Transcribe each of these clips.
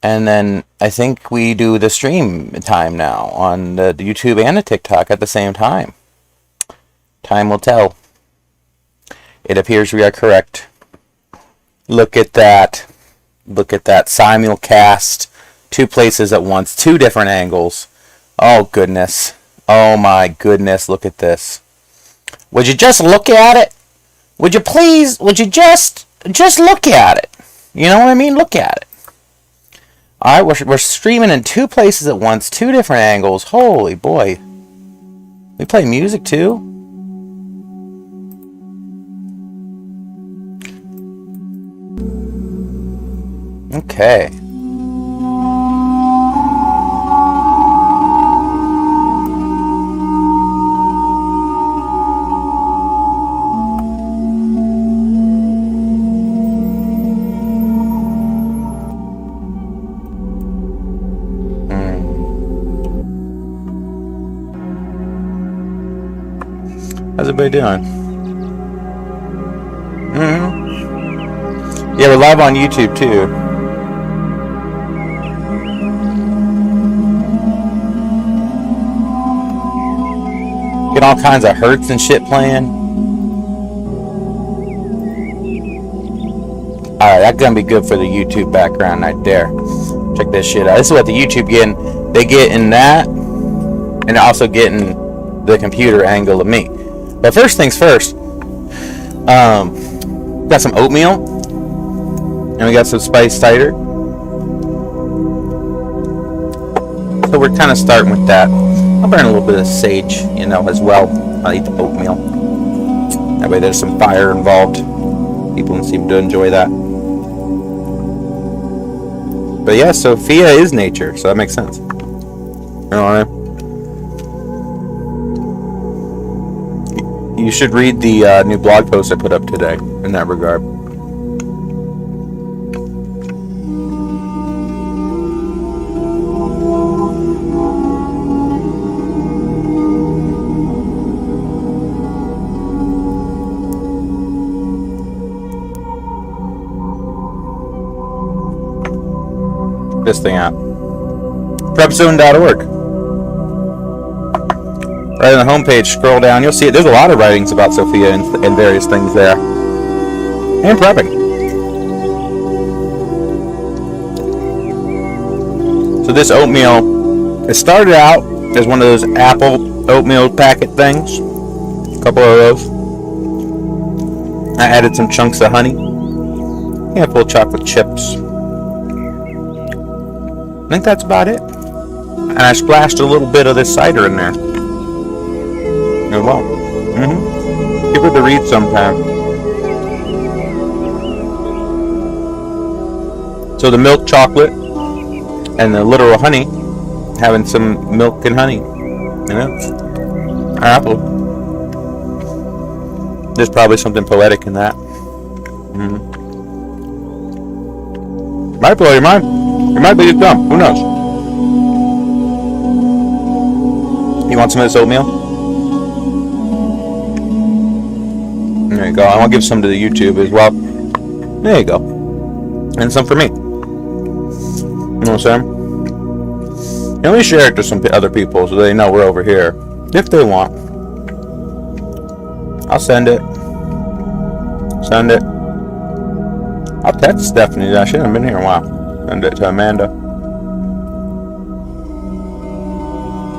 And then I think we do the stream time now on the YouTube and the TikTok at the same time. Time will tell. It appears we are correct. Look at that. Look at that. Simulcast. 2 places at once. 2 different angles. Oh, goodness. Oh, my goodness. Look at this. Would you just look at it? Would you please? Would you just look at it? You know what I mean? Look at it. Alright, we're streaming in 2 places at once. 2 different angles. Holy boy. We play music too? Okay. How's everybody doing? Yeah, we're live on YouTube too. Get all kinds of hurts and shit playing. Alright, that's gonna be good for the YouTube background right there. Check this shit out. This is what the YouTube getting. They get in that, and also getting the computer angle of me. But first things first, got some oatmeal, and we got some spiced cider. So we're kind of starting with that. I'll burn a little bit of sage, you know, as well. I'll eat the oatmeal. That way there's some fire involved. People seem to enjoy that. But yeah, Sophia is nature, so that makes sense. You know what I mean? You should read the new blog post I put up today in that regard. This thing out. Prepzone.org. Right on the homepage, scroll down, you'll see it. There's a lot of writings about Sophia and various things there. And prepping. So this oatmeal, it started out as one of those apple oatmeal packet things. A couple of those. I added some chunks of honey. Handful of chocolate chips. I think that's about it. And I splashed a little bit of this cider in there. As well. Give it a read sometime. So the milk chocolate and the literal honey, having some milk and honey. You know? Apple. There's probably something poetic in that. Might blow your mind. It might be just dumb. Who knows? You want some of this oatmeal? There you go. I want to give some to the YouTube as well. There you go. And some for me. You know what I'm saying? And let me share it to some other people so they know we're over here. If they want. I'll send it. Send it. I'll text Stephanie. I shouldn't have been here in a while. Send it to Amanda.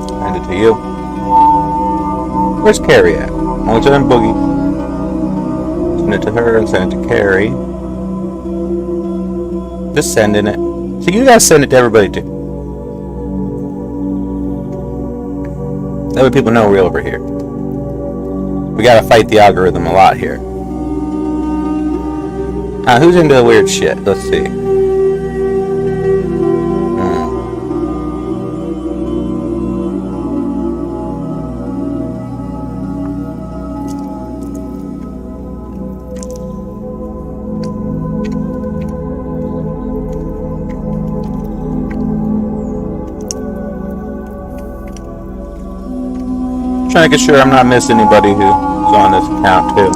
Send it to you. Where's Carrie at? Only to them Boogie. Send it to her and send it to Carrie. Just sending it. So you guys send it to everybody too. That way people know we're over here. We gotta fight the algorithm a lot here. Who's into weird shit? Let's see. Trying to get sure I'm not missing anybody who's on this account too.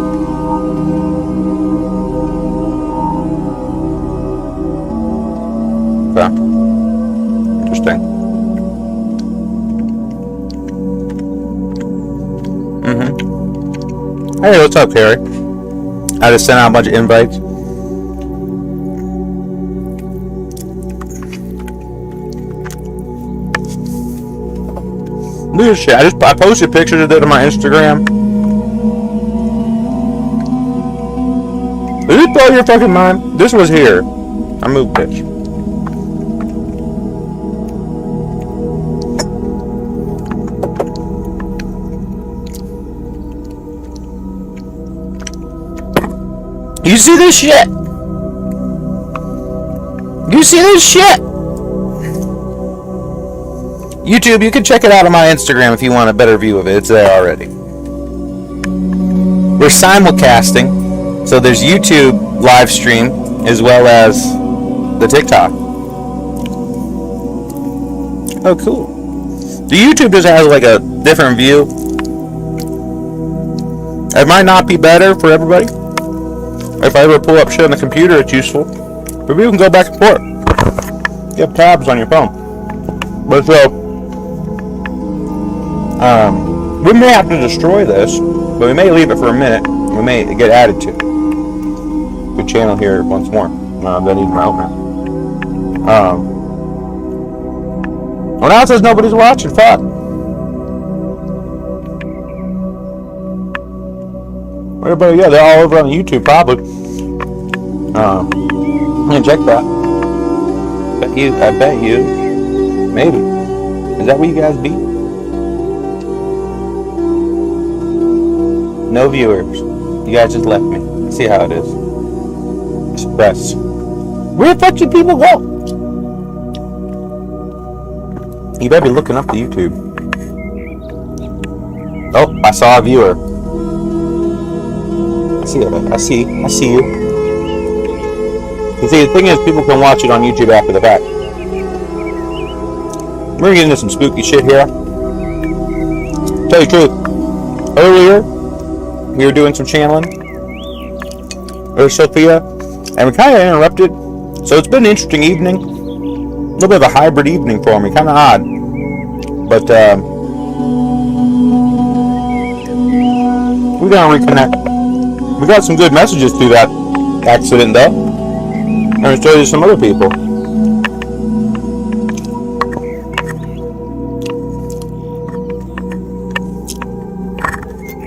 Okay. Hey, what's up, Terry? I just sent out a bunch of invites. Look at this shit. I posted pictures of it on my Instagram. Did you blow your fucking mind? This was here. I moved this. You see this shit? You see this shit? YouTube, you can check it out on my Instagram if you want a better view of it. It's there already. We're simulcasting, so there's YouTube live stream as well as the TikTok. Oh, cool. The YouTube just has like a different view. It might not be better for everybody. If I ever pull up shit on the computer, it's useful. But we can go back and forth. You have tabs on your phone. But so, we may have to destroy this, but we may leave it for a minute. We may get added to. Good channel here once more. That needs my opener. Well, now it says nobody's watching. Fuck. Everybody, yeah, they're all over on YouTube, probably. I'm gonna check that. I bet you. Maybe. Is that what you guys beat? No viewers. You guys just left me. See how it is. Suppress. Where the fuck did people go? You better be looking up the YouTube. Oh, I saw a viewer. I see you. You see, the thing is, people can watch it on YouTube after the fact. We're getting into some spooky shit here. Tell you the truth, earlier we were doing some channeling. There's Sophia, and we kind of interrupted. So it's been an interesting evening. A little bit of a hybrid evening for me, kind of odd. But we're gonna reconnect. We got some good messages through that accident, though. I'm going to show you some other people.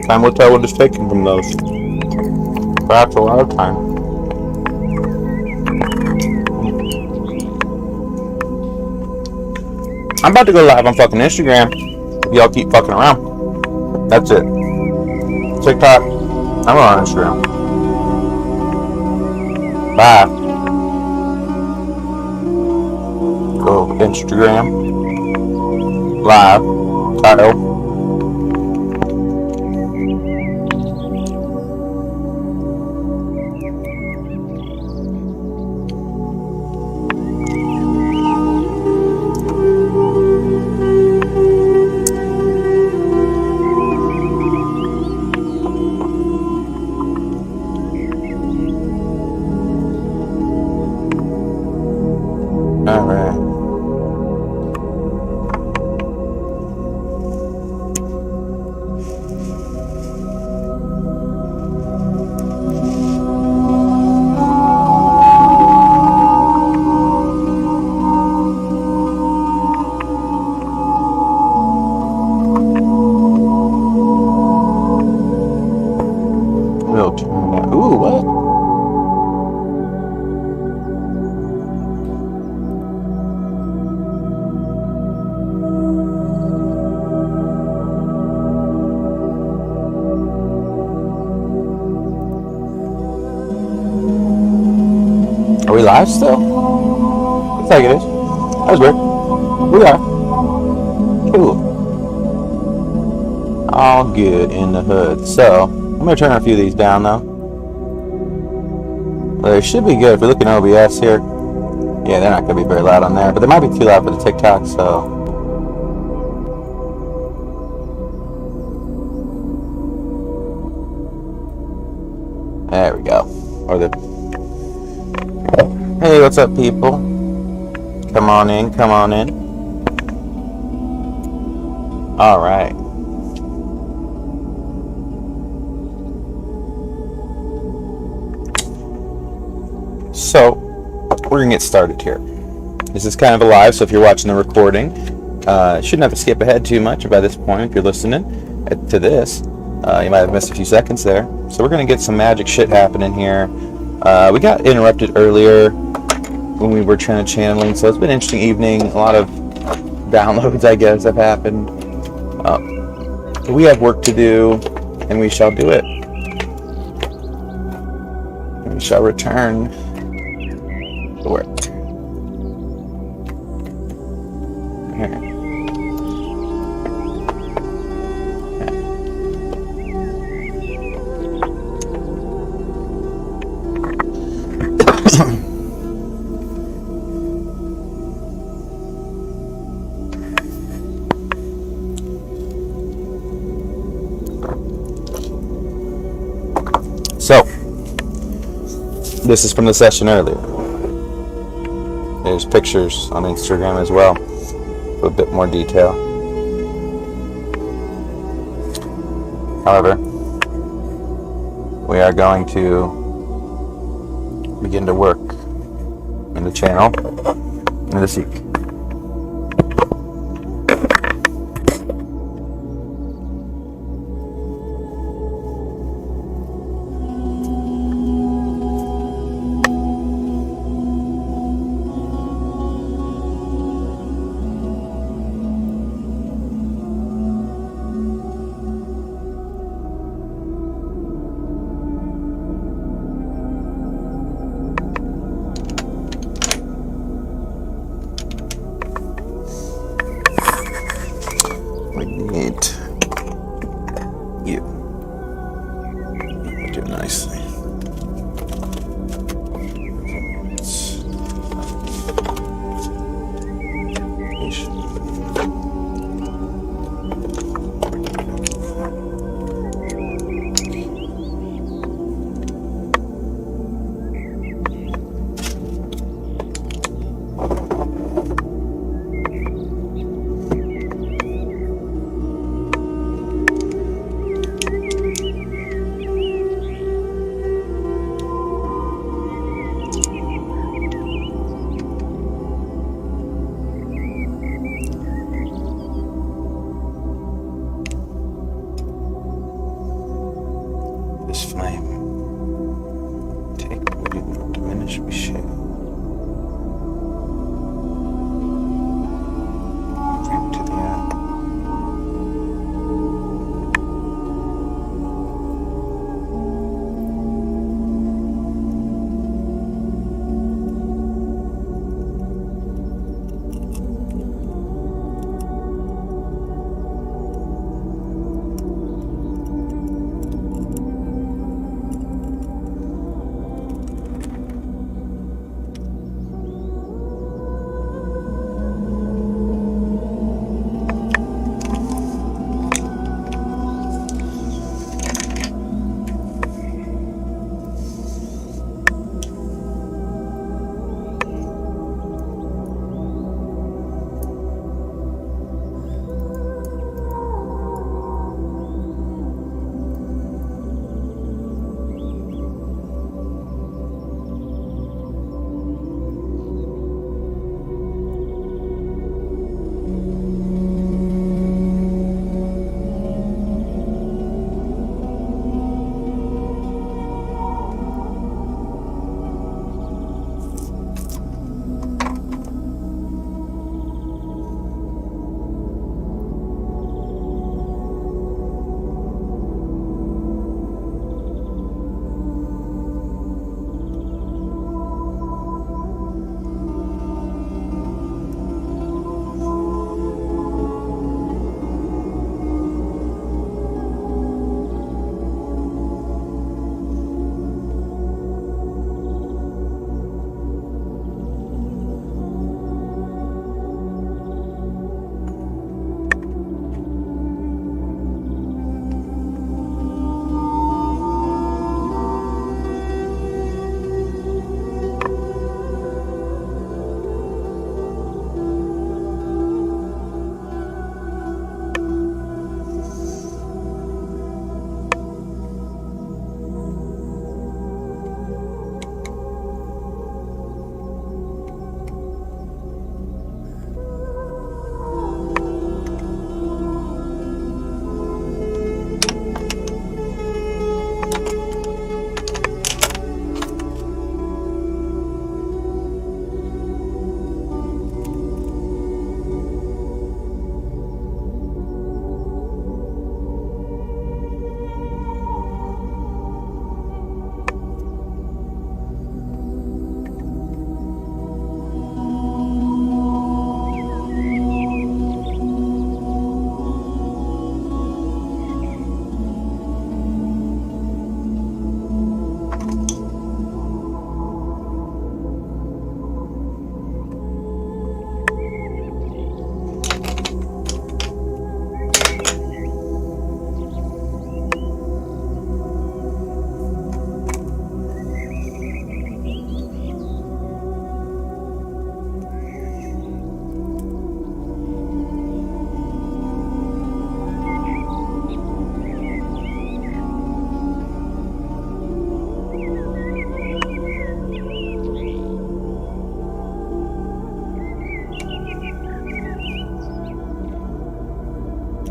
Time will tell what is taken from those. Perhaps a lot of time. I'm about to go live on fucking Instagram. Y'all keep fucking around. That's it. TikTok. I'm on Instagram. Bye. Go Instagram. Live. Title. Alright. We'll turn that. Ooh, what? Are we live still? Looks like it is. That was weird. We are. Cool. All good in the hood. So, I'm going to turn a few of these down though. Well, they should be good if we look at OBS here. Yeah, they're not going to be very loud on there, but they might be too loud for the TikTok, so. There we go. Or the. Hey, what's up, people? Come on in, come on in. Alright. So, we're going to get started here. This is kind of a live, so if you're watching the recording, shouldn't have to skip ahead too much by this point if you're listening to this. You might have missed a few seconds there. So we're going to get some magic shit happening here. We got interrupted earlier when we were trying to channeling, so it's been an interesting evening. A lot of downloads, I guess, have happened. We have work to do, and we shall do it. We shall return to work. Here. So, this is from the session earlier. There's pictures on Instagram as well, with a bit more detail. However, we are going to begin to work in the channel in the seek.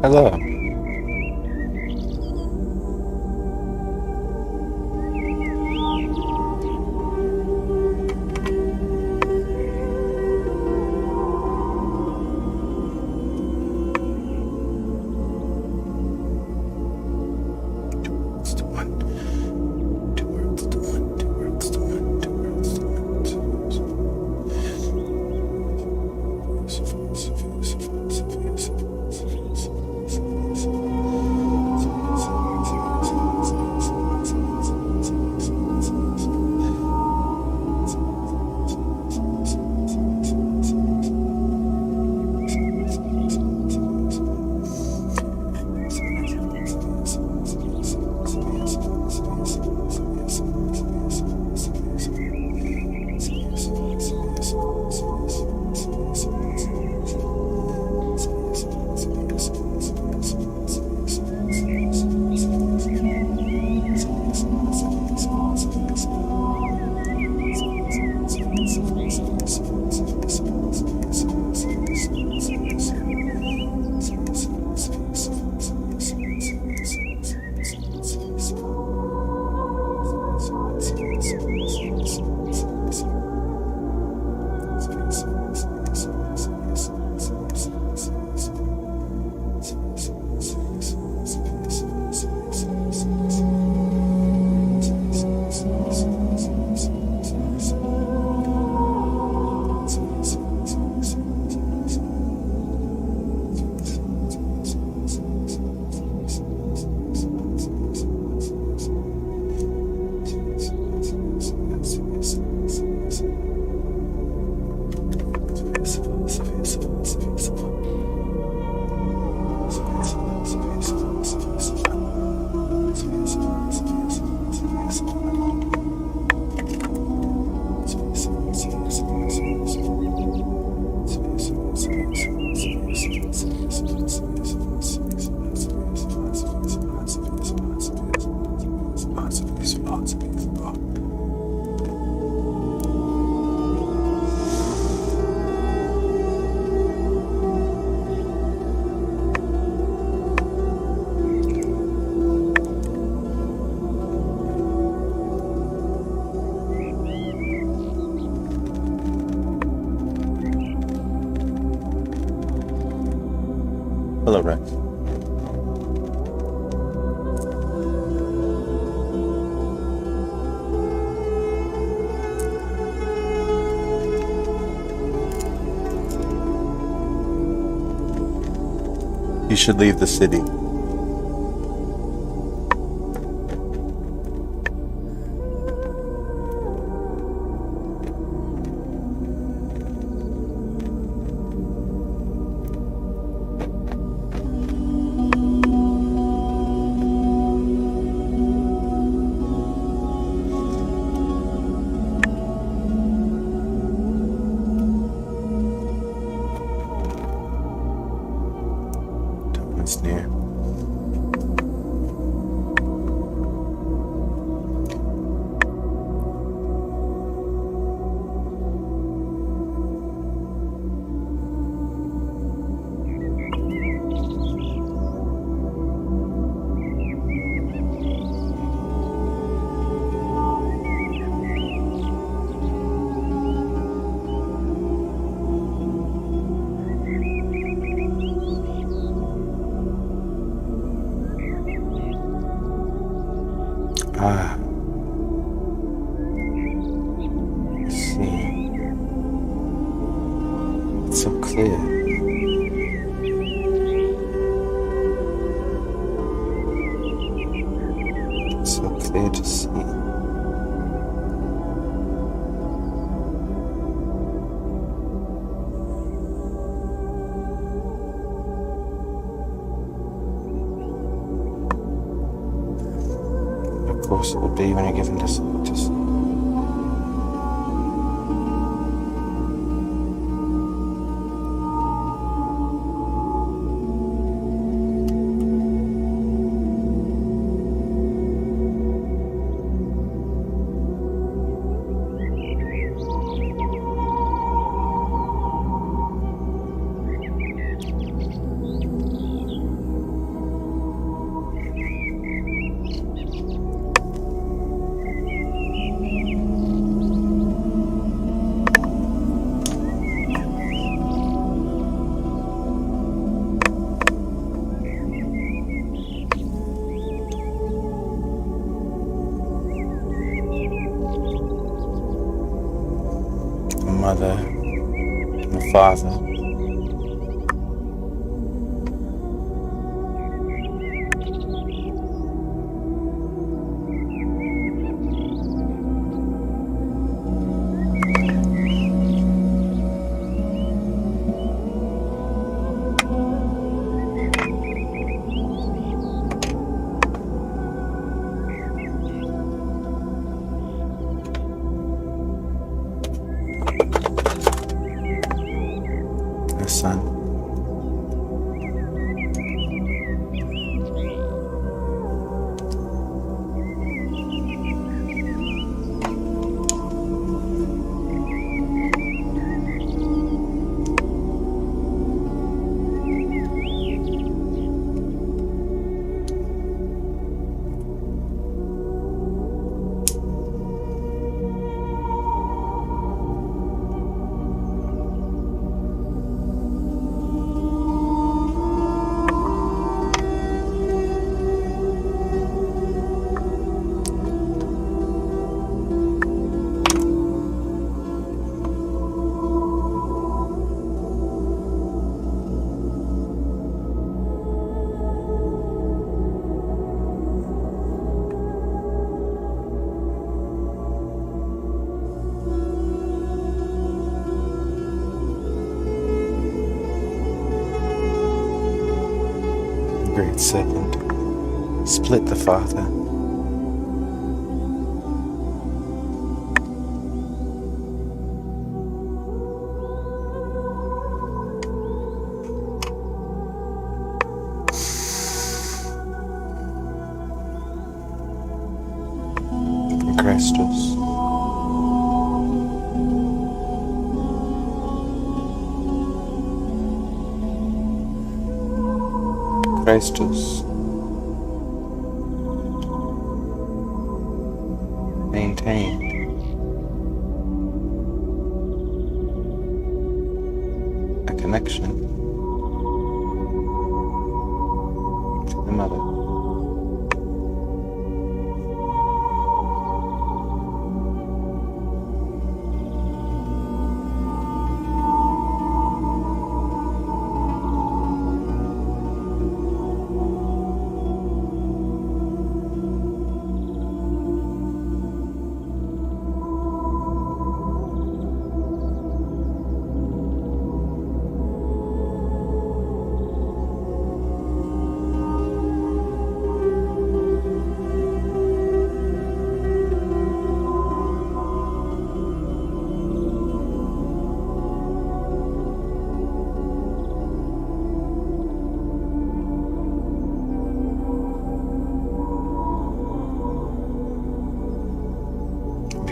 Hello. Hello, Rex. You should leave the city. It's near. Ah, I see. It's so clear. It's so clear to see. Of course, it would be when you're given this. Father. The Son. Great serpent, split the Father. Christus. Christus. Maintained. A connection to the Mother.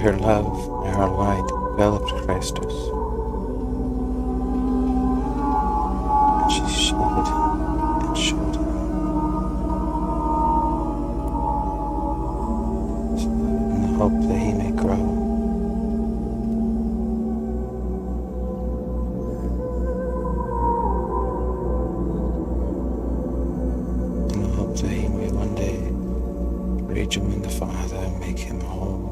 Her love and her light enveloped Christus. And she showed and showed him, in the hope that he may grow. In the hope that he may one day rejoin the Father and make him whole.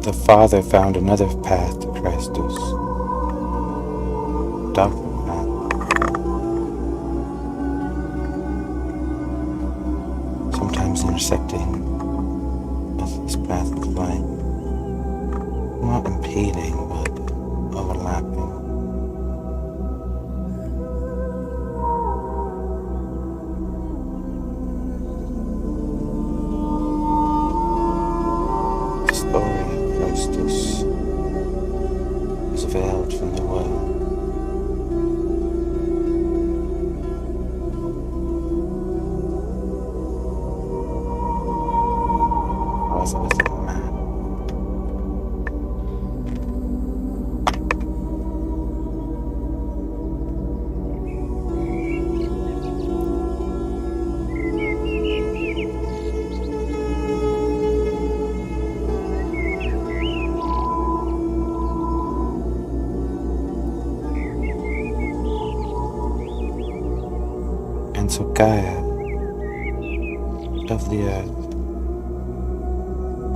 The Father found another path to Christus, darker path, sometimes intersecting with this path of light, not impeding but overlapping. Sophia of the earth,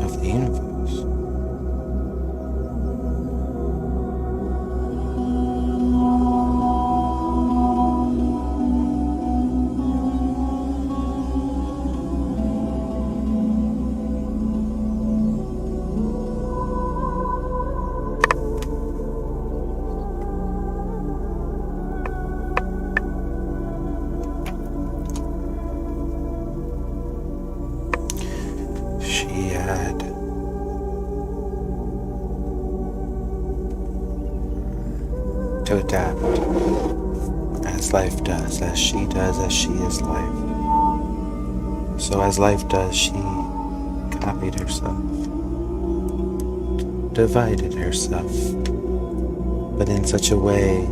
of the universe. She had to adapt as life does, as she does, as she is life. So as life does, she copied herself, divided herself, but in such a way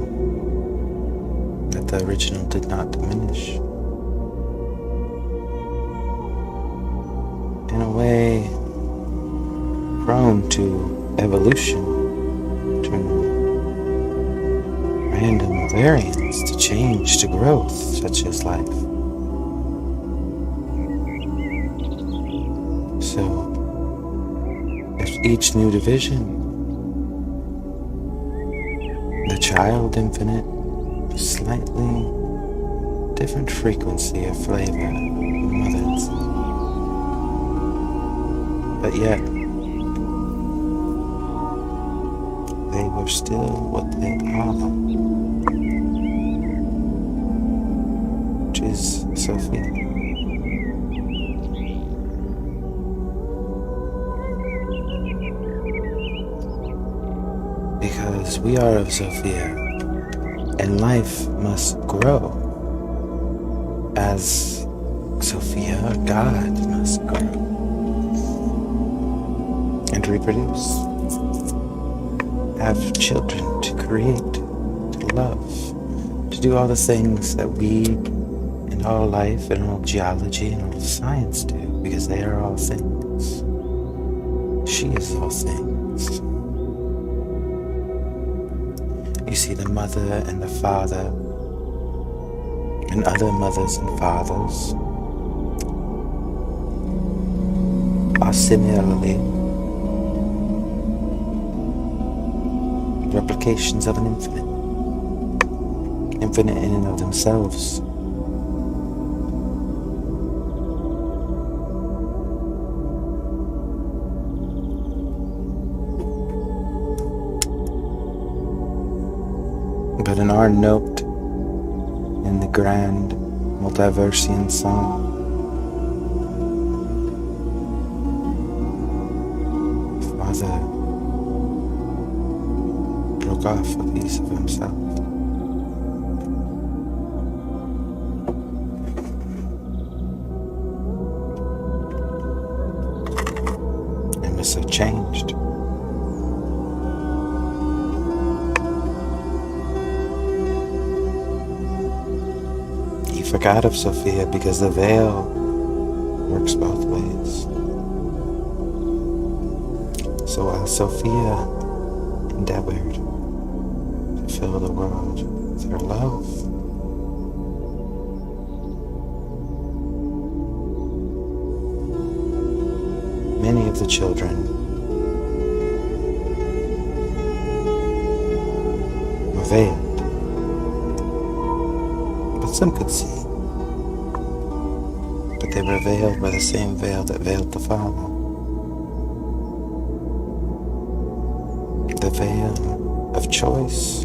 that the original did not diminish. In a way prone to evolution, to random variance, to change, to growth, such as life. So, if each new division, the child infinite, slightly different frequency of flavor than the mother's, but yet they were still what they are, which is Sophia. Because we are of Sophia, and life must grow as Sophia, God, must grow and reproduce, have children, to create, to love, to do all the things that we and all life and all geology and all science do, because they are all things. She is all things. You see, the mother and the father and other mothers and fathers are similarly replications of an infinite in and of themselves. But in our note in the grand multiversian song, Father broke off a piece of himself. And was so changed. He forgot of Sophia because the veil works both ways. So while Sophia endeavored to fill the world with her love, many of the children were veiled, but some could see. But they were veiled by the same veil that veiled the Father. The veil of choice.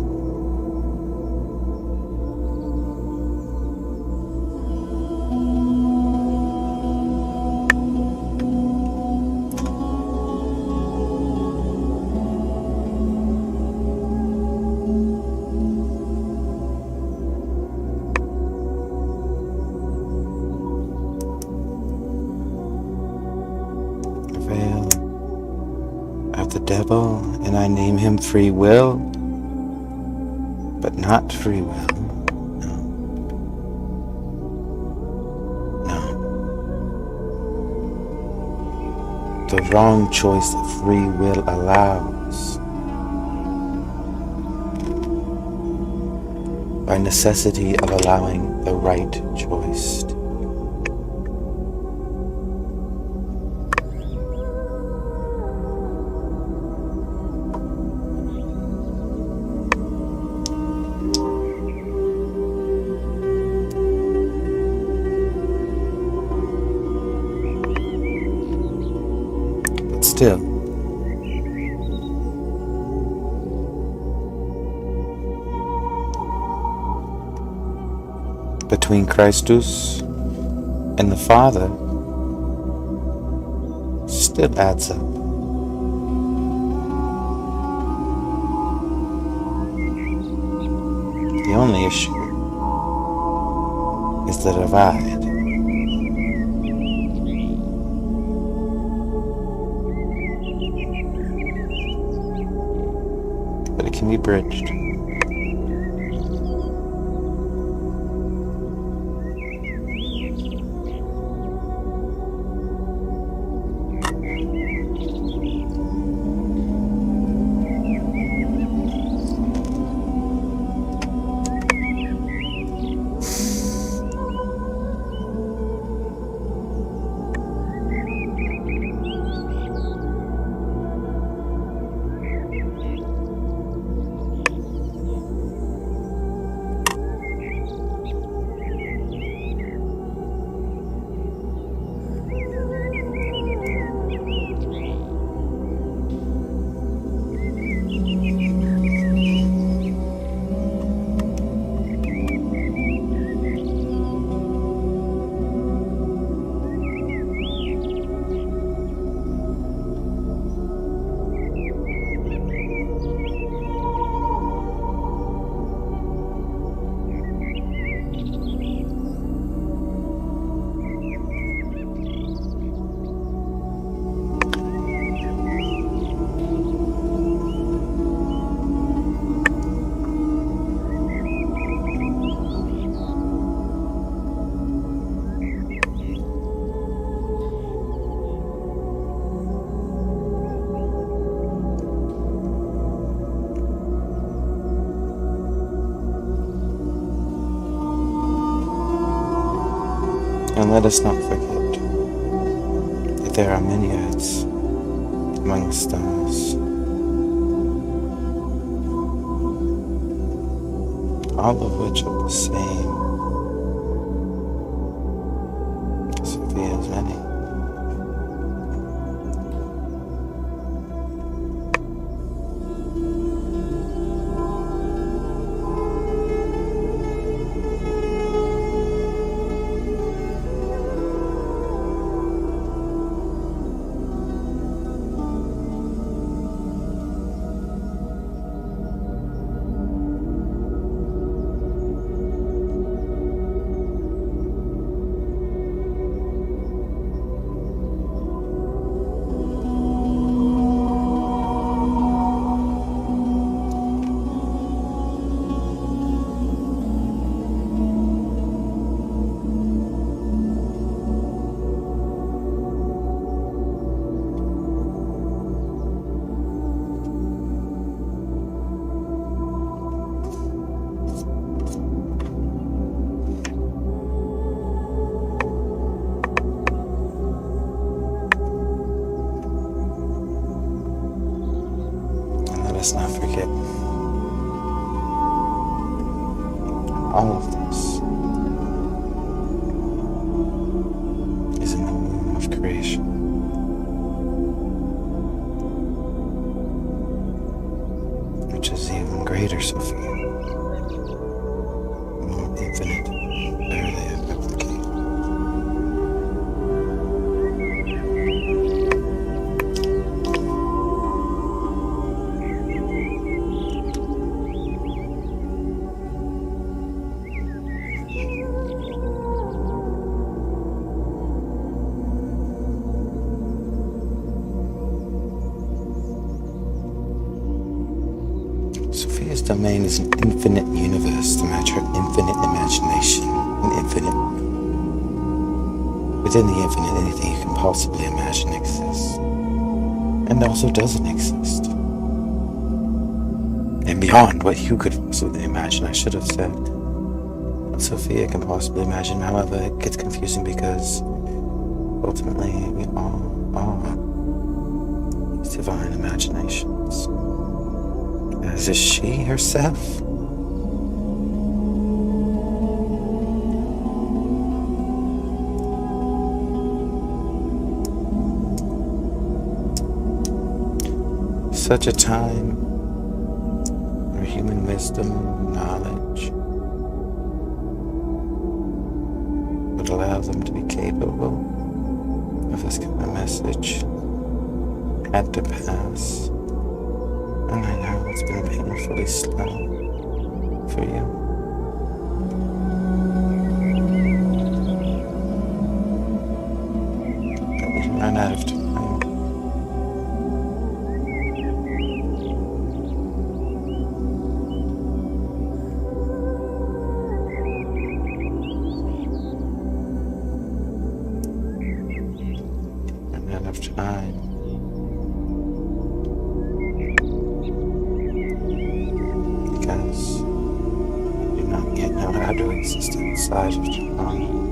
The veil of the devil, and I name him free will, but not free will. No. The wrong choice that free will allows. by necessity of allowing the right choice. But still, between Christus and the Father still adds up. The only issue is the divide. But it can be bridged. And let us not forget that there are many earths among the stars, all of which are the same. Sophia has many. Let's not forget all of this is in the womb of creation. Which is even greater, Sophia, more infinite, barely replicate. Sophia's domain is an infinite universe to match her infinite imagination and infinite. Within the infinite, anything you can possibly imagine exists. And also doesn't exist. And beyond what you could possibly imagine, I should have said. what Sophia can possibly imagine. However, it gets confusing because ultimately we all are these divine imaginations. As is she herself. Such a time where human wisdom, knowledge would allow them to be capable of this kind of message had to pass. And I know it's been painfully slow for you. But we ran out of time. Because you do not yet know how to exist inside of time.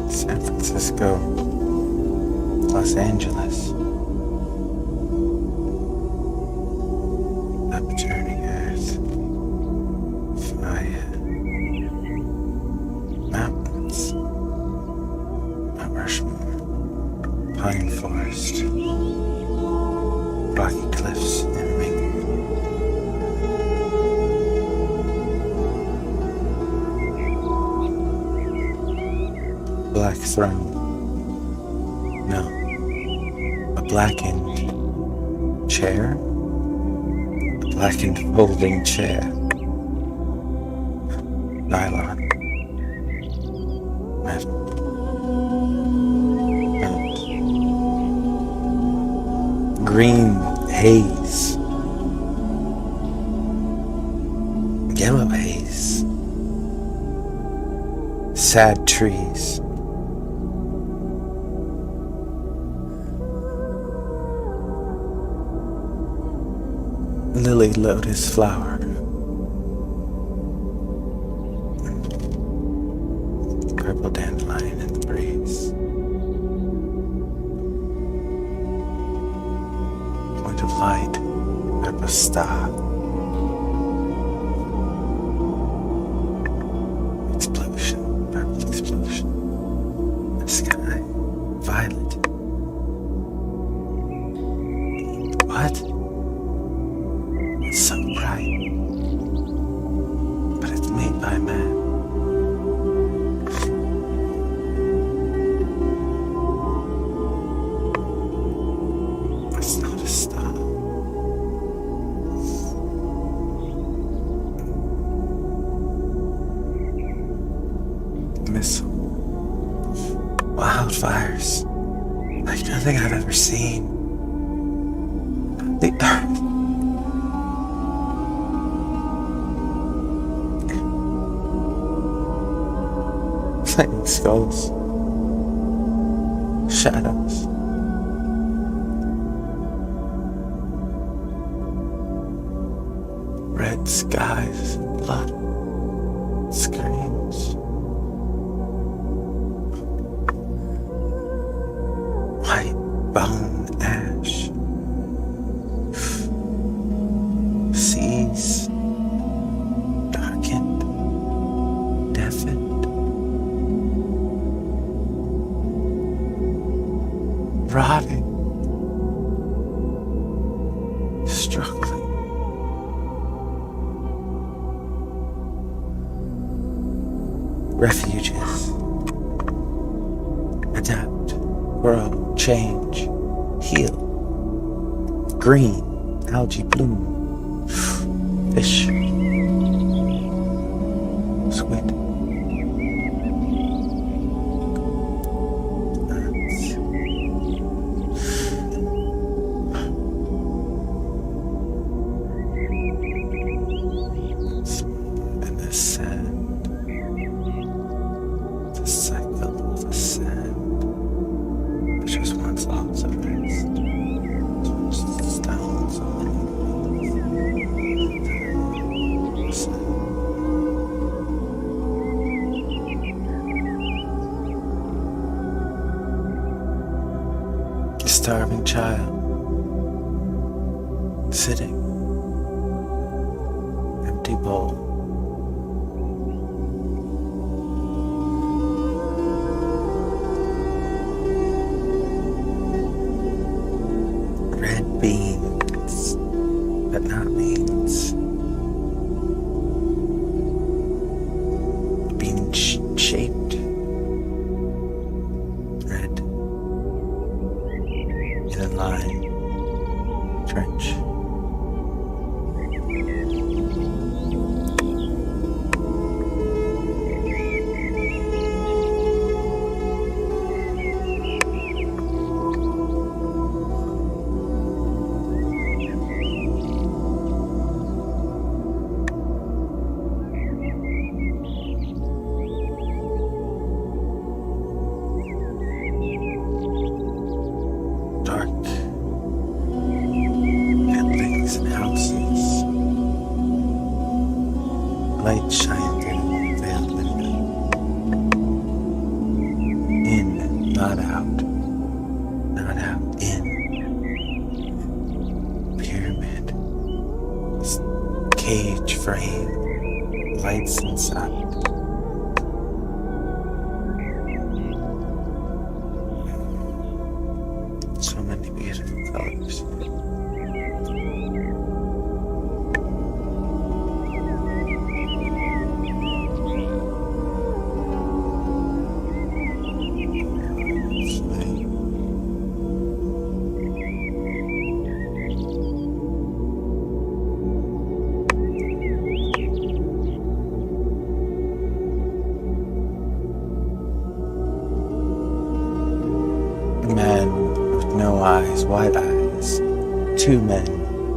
San Francisco, Los Angeles, upturning earth, fire, mountains, Mount Rushmore, pine forest, rocky cliffs and ring. Black throne. No. A blackened chair? A blackened folding chair. Nylon. Metal. Green haze. Yellow haze. Sad trees. Lily lotus flower. Purple dandelion in the breeze. Point of light, purple star. Explosion, purple explosion. The sky, violet. What? It's so bright, but it's made by man. It's not a star. Missile. Wildfires, like nothing I've ever seen. The earth. Lightning skulls, shadows, red skies, blood, screams, white bone ash, seas, darkened, deafened. Rotting, struggling, refuges, adapt, grow, change, heal, green, algae bloom, fish, squid. Starving child, sitting, empty bowl, red beans, but not beans, bean shaped, red. In a line, trench. eyes, wide eyes. Two men,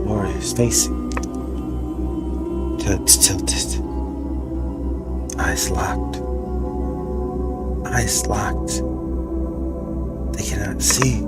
warriors facing. Tilted. Eyes locked. Eyes locked. They cannot see.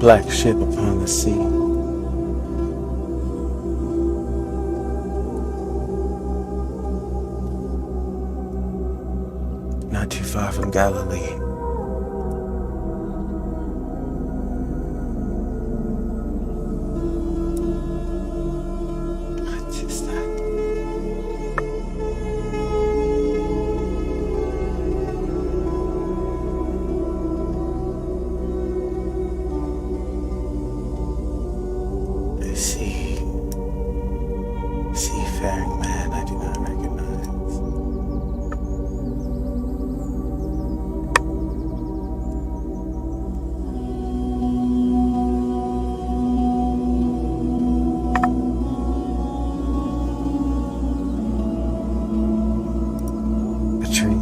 Black ship upon the sea. Not too far from Galilee. What is that? Seafaring man I do not recognize. A tree.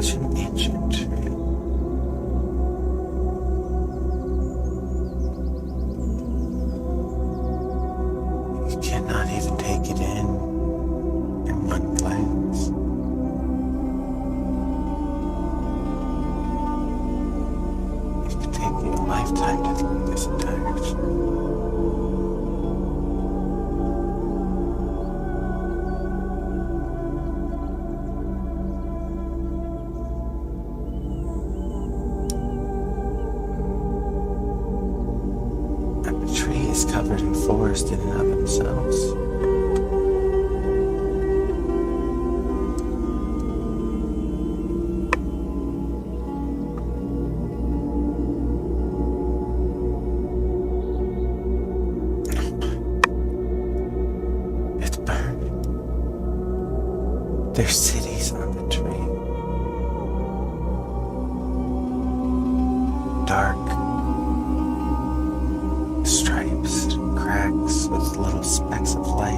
Such an ancient tree. Cannot even take it in one glance. It could take you a lifetime to through this entire tree. And the tree is covered in forest in and of themselves. It's burned. There's cities on the tree. Dark stripes, cracks with little specks of light.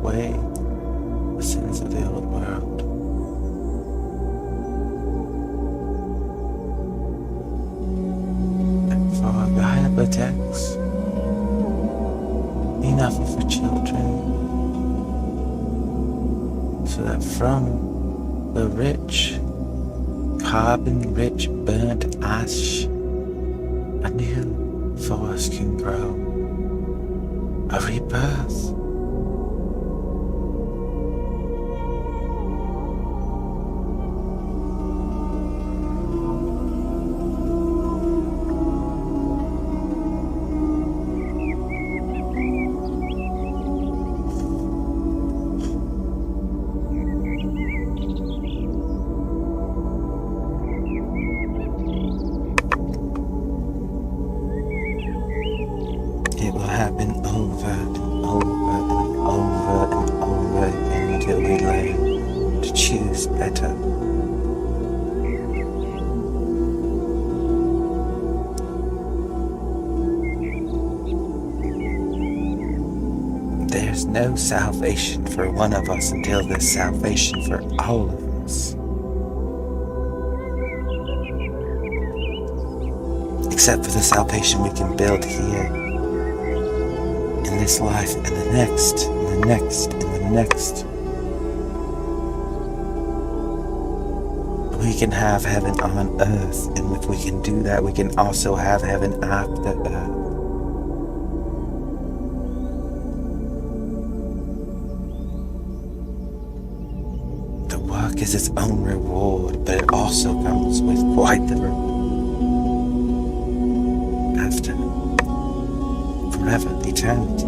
away the sins of the old world. And for Gaia protects enough of her children, so that from the rich, carbon-rich burnt ash, a new forest can grow, a rebirth. It will happen over and over and over and over again until we learn to choose better. There's no salvation for one of us until there's salvation for all of us. Except for the salvation we can build here, in this life, and the next, and the next, and the next. We can have heaven on earth, and if we can do that, we can also have heaven after earth. The work is its own reward, but it also comes with quite the reward. After forever, eternity.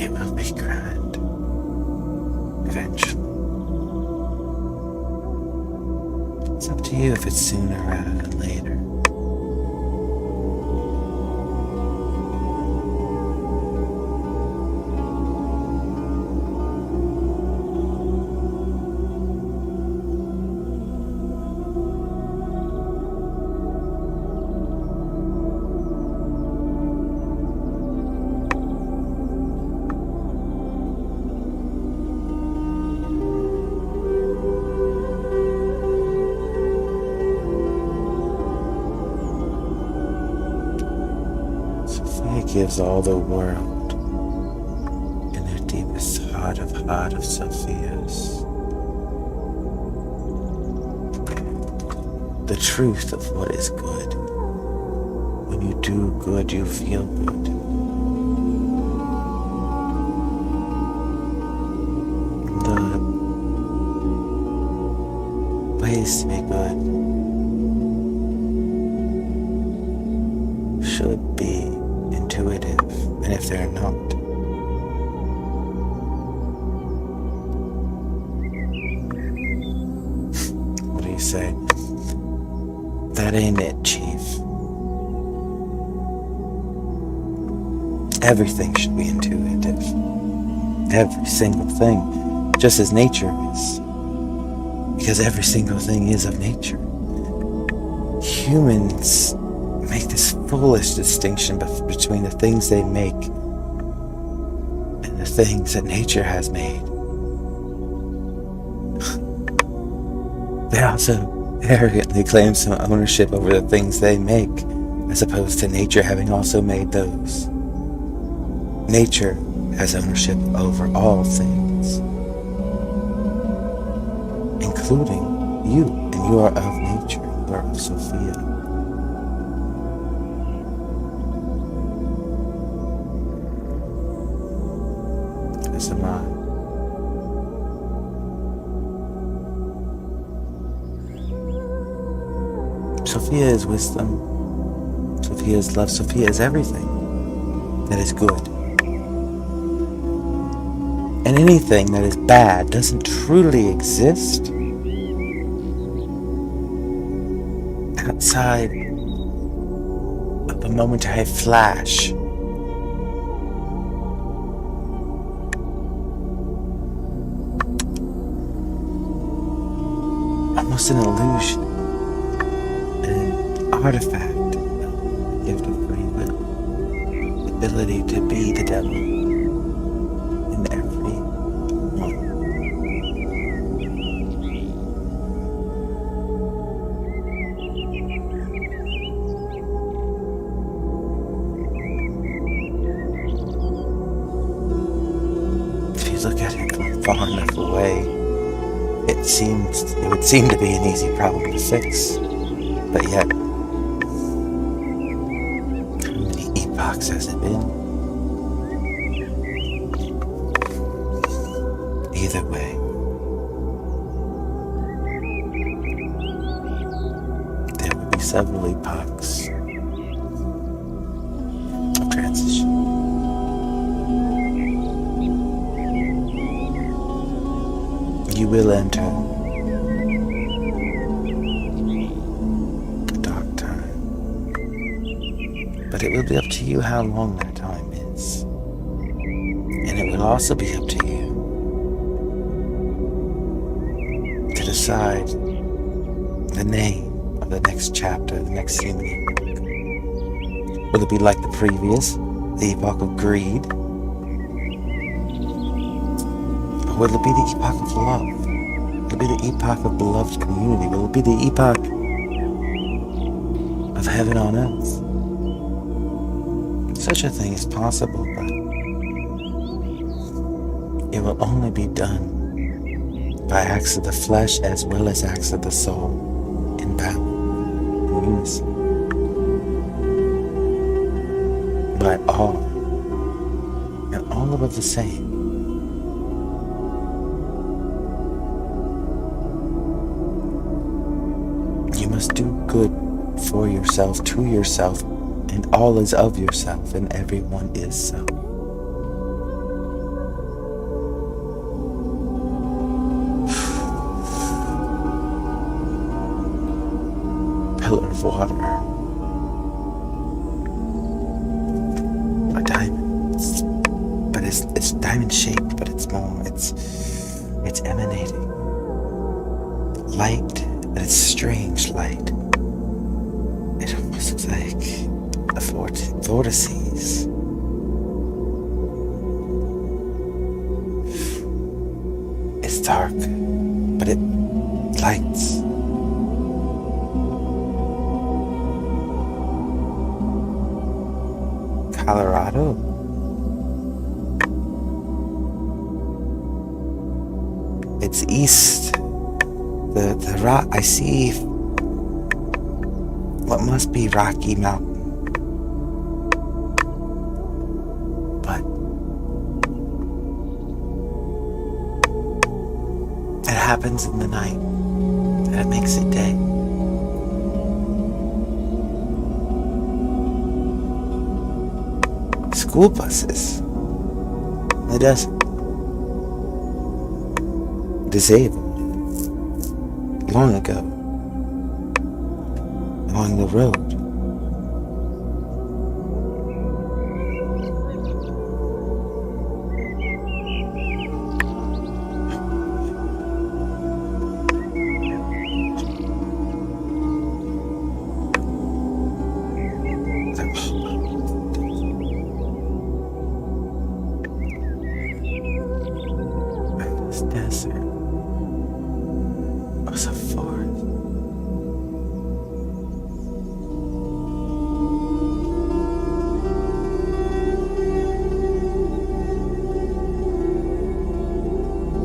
It will be grand, eventually. It's up to you if it's sooner rather than later. Sophia gives all the world in her deepest heart of Sophia's. The truth of what is good. When you do good, you feel good. The ways to be good should be intuitive, and if they're not, what do you say? That ain't it, Chief. Everything should be intuitive. Every single thing, just as nature is. Because every single thing is of nature. Humans make this foolish distinction between the things they make and the things that nature has made. They also arrogantly claim some ownership over the things they make, as opposed to nature having also made those. Nature has ownership over all things, including you, and you are of nature, you are of Sophia. As am I. Sophia is wisdom. Sophia is love. Sophia is everything that is good. And anything that is bad doesn't truly exist outside of a momentary flash almost an illusion, an artifact, a gift of free will, the ability to be the devil in every one. If you look at it from far enough away, it would seem to be an easy problem to fix, but yet, how many epochs has it been? Either way, there will be several epochs of transition. You will enter the dark time, but it will be up to you how long that time is, and it will also be up to you to decide the name of the next chapter, the next scene. Will it be like the previous, the epoch of greed? Or will it be the epoch of love? Will it be the epoch of beloved community? Will it be the epoch of heaven on earth? Such a thing is possible, but it will only be done by acts of the flesh as well as acts of the soul in battle, in unison. By all, and all of the same. You must do good for yourself, to yourself, and all is of yourself, and everyone is so. Pillar of water. A diamond. But it's diamond shaped, but it's emanating. Light, but it's strange light. It almost looks like a vortices. It's dark, but it lights. Colorado. It's east. The rock, I see what must be Rocky Mountain, but it happens in the night that it makes it day. School buses in the desert, disabled. Long ago, along the road. This desert was a forest.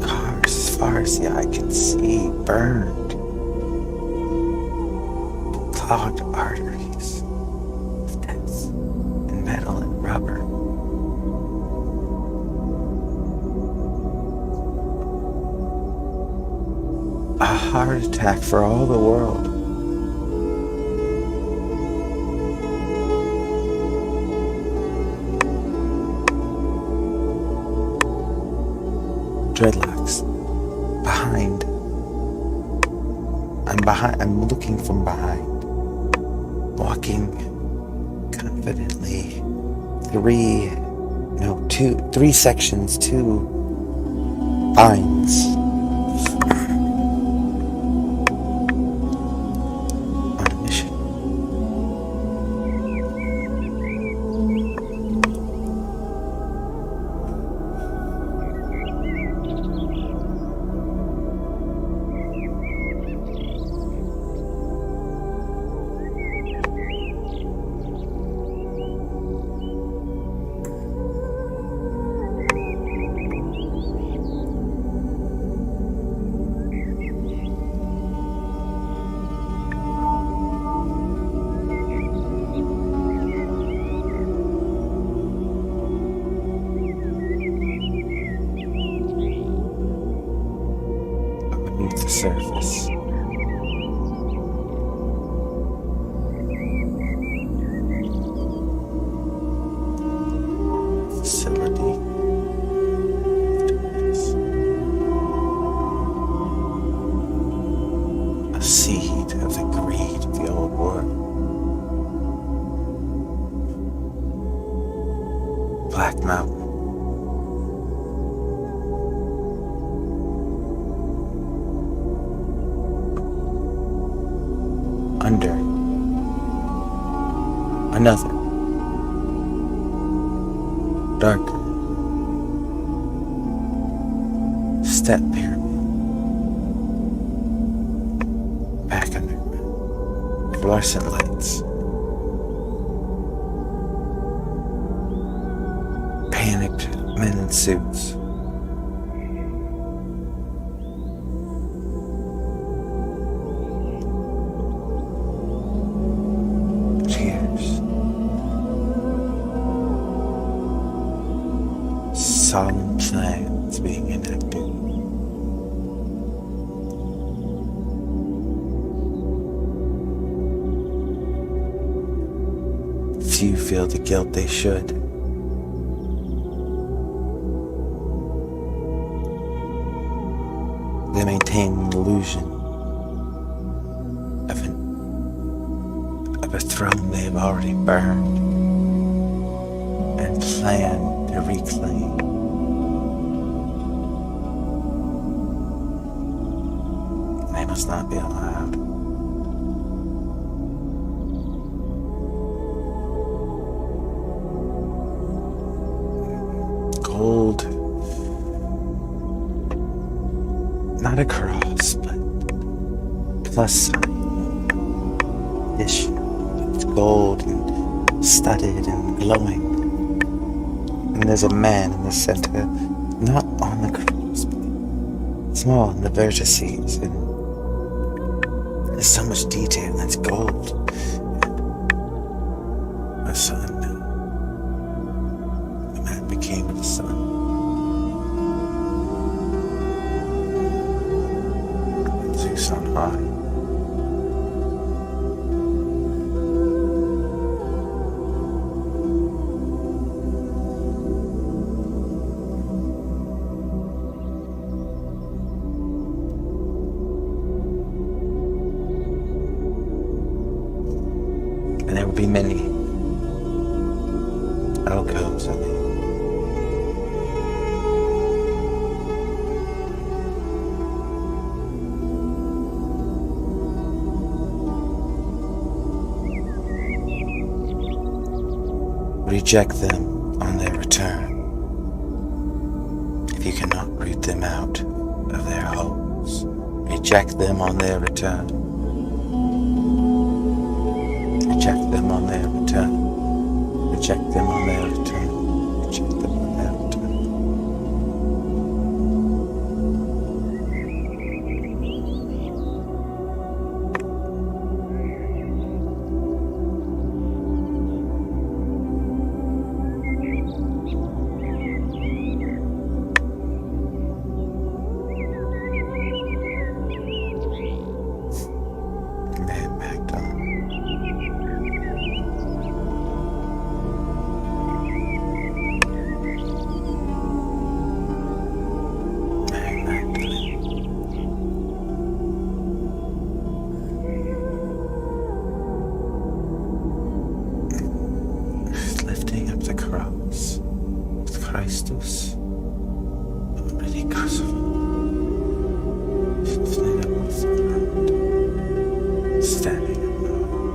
Cars, as far as the eye can see, burned, clogged arteries of death and metal and rubber. A heart attack for all the world. Dreadlocks. Behind. I'm looking from behind. Walking confidently. Three sections, 2 lines. surface. Facility. A seed of the greed of the old world. Black Mountain. Under another darker step pyramid. Back under fluorescent lights. Panicked men in suits. Tears. Solemn plans being enacted. Few feel the guilt they should. They maintain an illusion of a throne they have already burned and plan to reclaim. They must not be allowed. Gold. Not a cross, but plus sign. Dish. It's gold and studded and glowing. And there's a man in the center, not on the cross, but small in the vertices. And there's so much detail, and it's gold. A son. The man became the son. On high. And there will be many alcoves of the reject them on their return. If you cannot root them out of their holes, reject them on their return. Reject them on their return. Reject them on their return. Reject them on their return. Christus already crucified, lifting up with the ground, standing alone.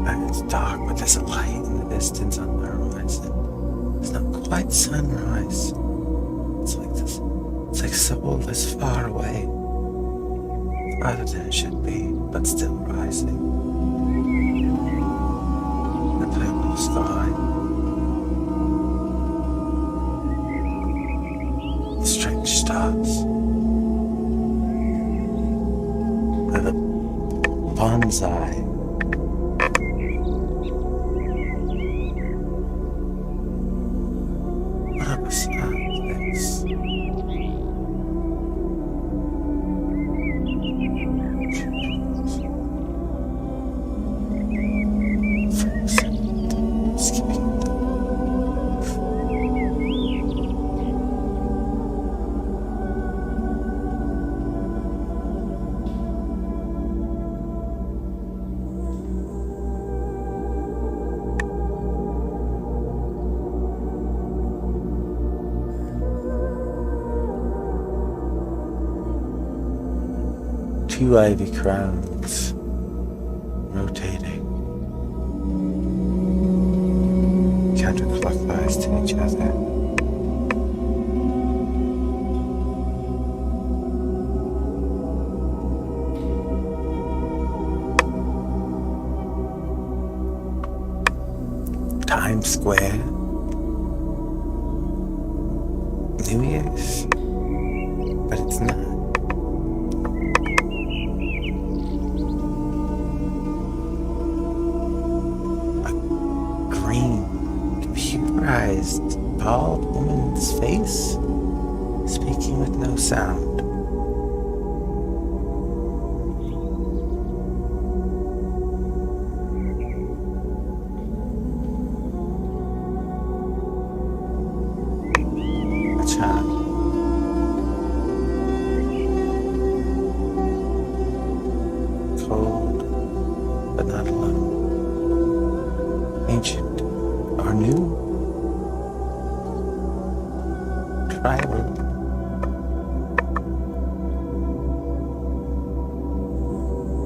And it's dark, but there's a light in the distance on the horizon. It's not quite sunrise. It's like this. It's like soul that's far away, farther than it should be, but still rising. Sky. Strange stars. And a bonsai. What are the stars? few ivy crowns rotating counterclockwise to each other. Times Square, New Year's, but it's not. A green, computerized, bald woman's face, speaking with no sound. Cold, but not alone. Ancient or new? Tribal.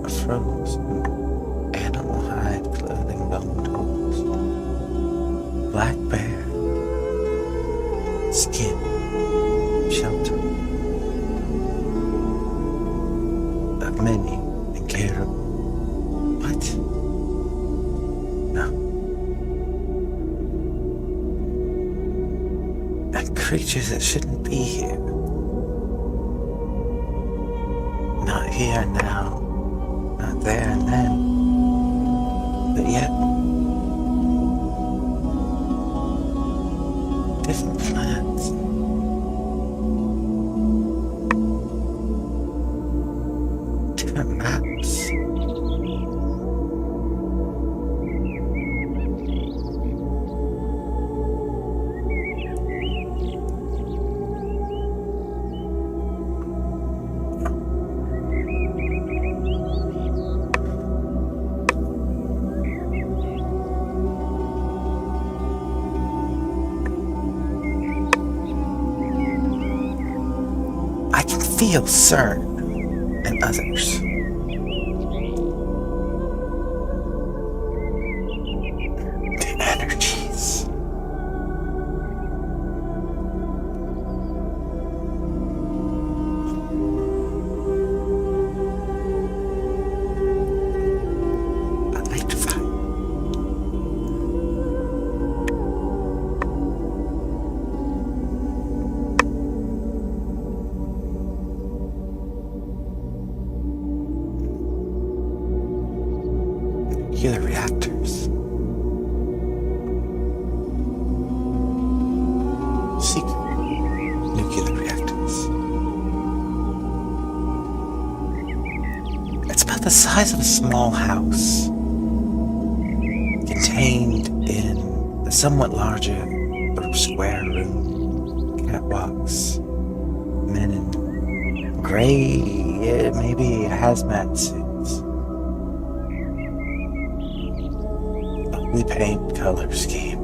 A frozen animal hide clothing bone toes. Black bear. Skin. Shelter. Of many and care. What? No. And creatures that shouldn't be here. Not here now. Not there and then. But yet. Different plants. Different maps. I can feel CERN and others. The energies. Electrified. Nuclear reactors. Secret nuclear reactors. It's about the size of a small house, contained in the somewhat larger or square room. Catwalks, men in gray, maybe hazmat suits. Ugly paint color scheme.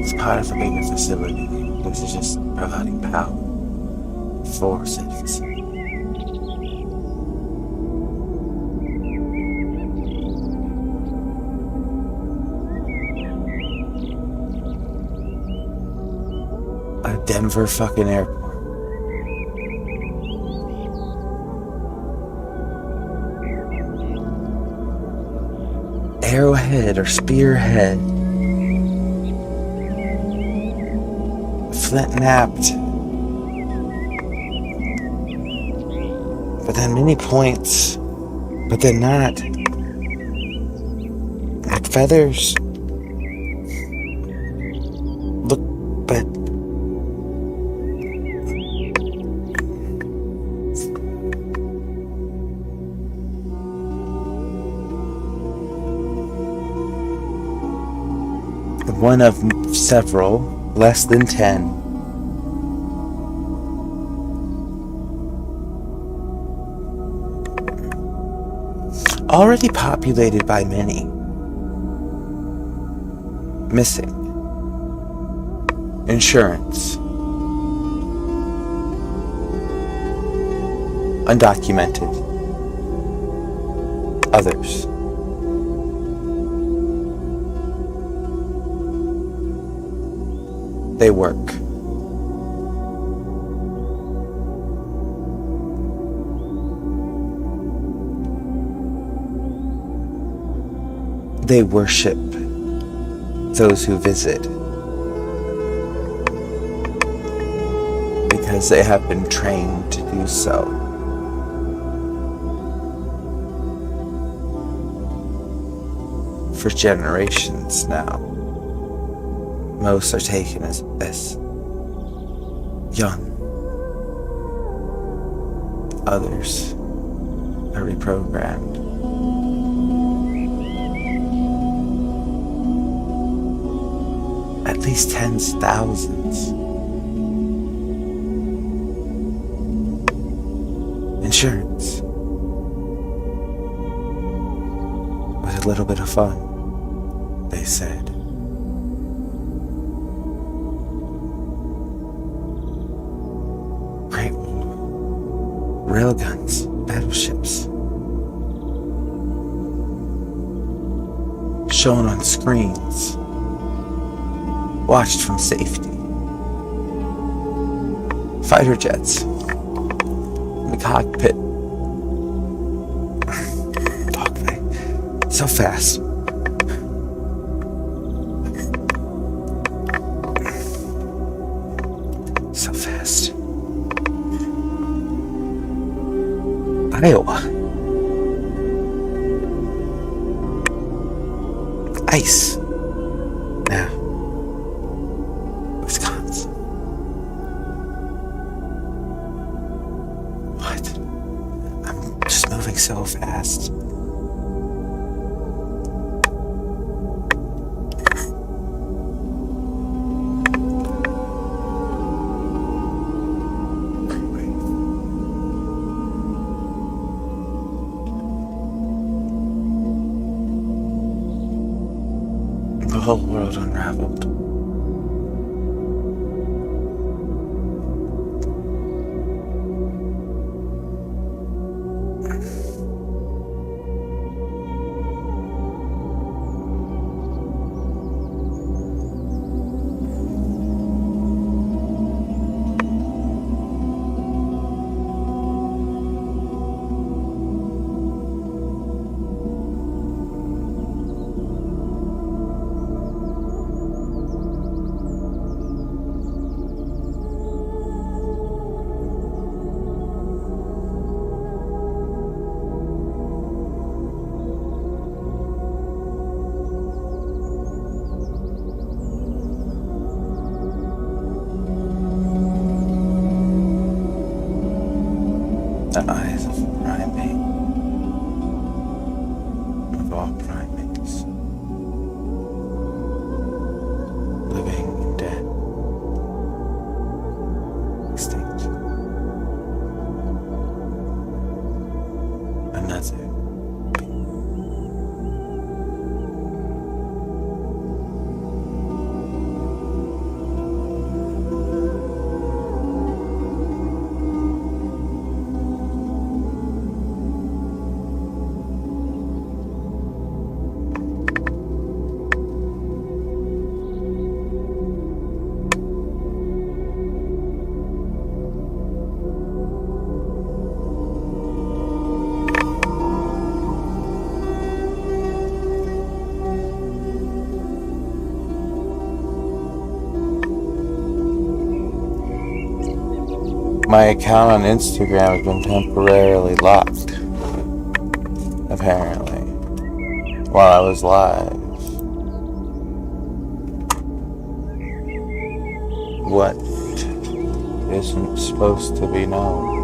It's part of a bigger facility. This is just providing power for said facility. A Denver fucking airport. Arrowhead or spearhead. Flint napped. But then many points. But then not. Like feathers. Look, but one of several, less than 10. Already populated by many. Missing. Insurance. undocumented. Others. They work. They worship those who visit because they have been trained to do so. For generations now. Most are taken as young. Others are reprogrammed. At least tens of thousands. Insurance. With a little bit of fun, they said. Great railguns, battleships. Shown on screens. Watched from safety. Fighter jets. In the cockpit. Dogfight. So fast. So fast. Iowa. Ice. Now. Wisconsin. What? I'm just moving so fast. The whole world unraveled. The eyes of a primate, of all primates, living and dead, extinct. Another. My account on Instagram has been temporarily locked, apparently, while I was live. What isn't supposed to be known?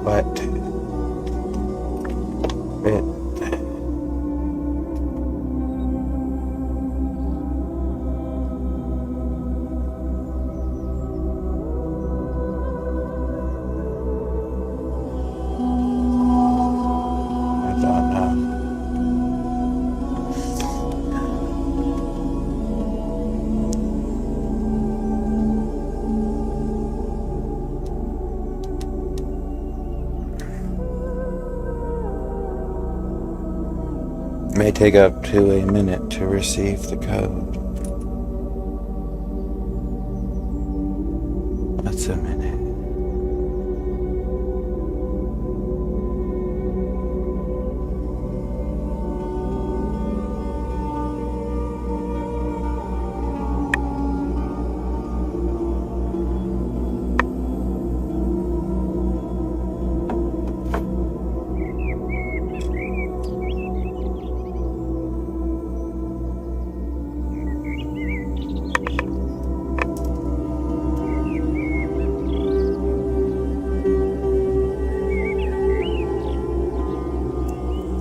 But it may take up to a minute to receive the code. That's a minute.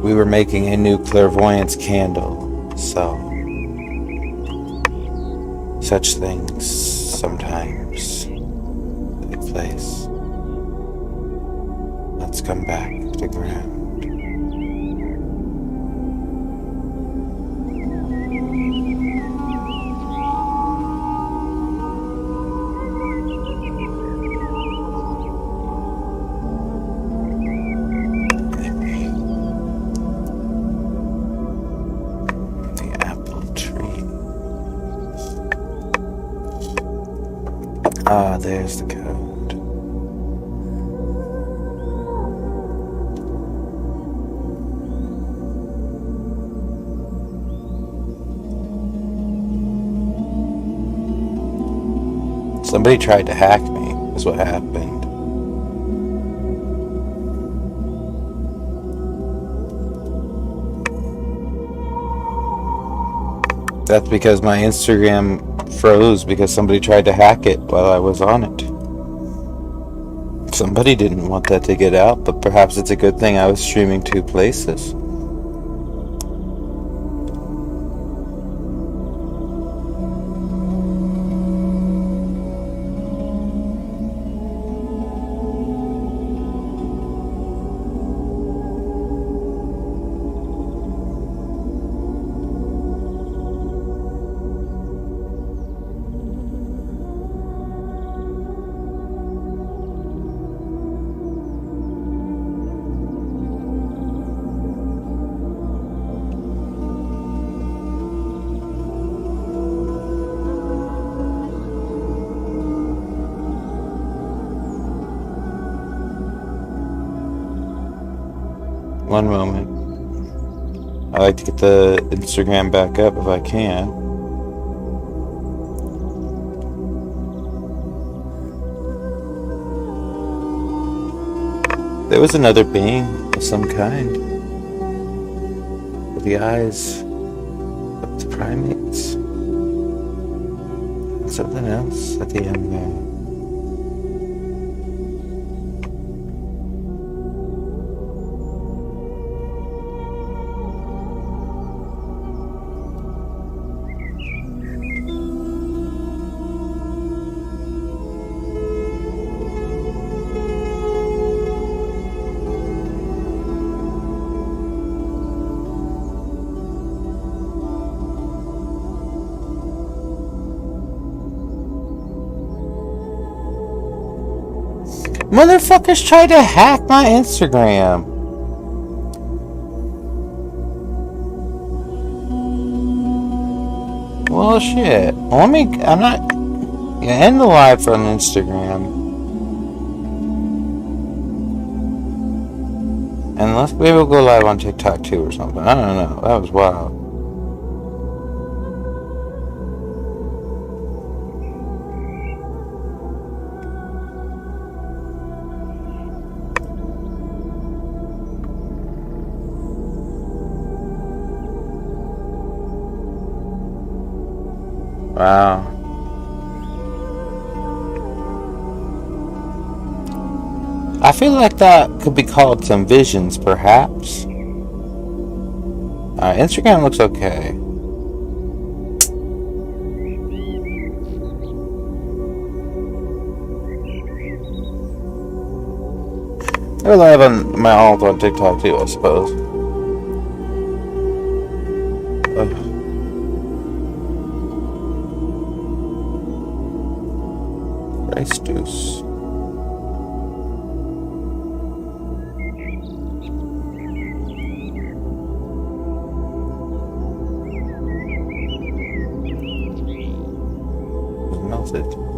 We were making a new clairvoyance candle, so such things sometimes take place. Let's come back to ground. Ah, there's the code. Somebody tried to hack me, is what happened. That's because my Instagram froze because somebody tried to hack it while I was on it. Somebody didn't want that to get out, but perhaps it's a good thing I was streaming 2 places. One moment. I like to get the Instagram back up if I can. There was another being of some kind with the eyes of the primates and something else at the end there. Motherfuckers tried to hack my Instagram. Well, shit. I'm not gonna end the live on Instagram. And let's maybe we'll go live on TikTok too or something. I don't know. That was wild. Wow. I feel like that could be called some visions, perhaps. Instagram looks okay. They're live on my alt on TikTok too, I suppose. Christ deuce. is it?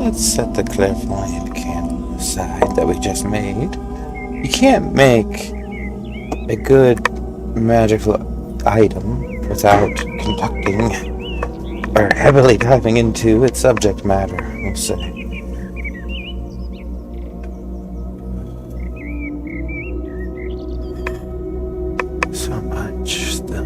Let's set the clairvoyant candle aside that we just made. You can't make a good magical item without conducting or heavily diving into its subject matter, we'll say. So much still.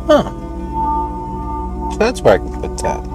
Huh. So that's where I can put that.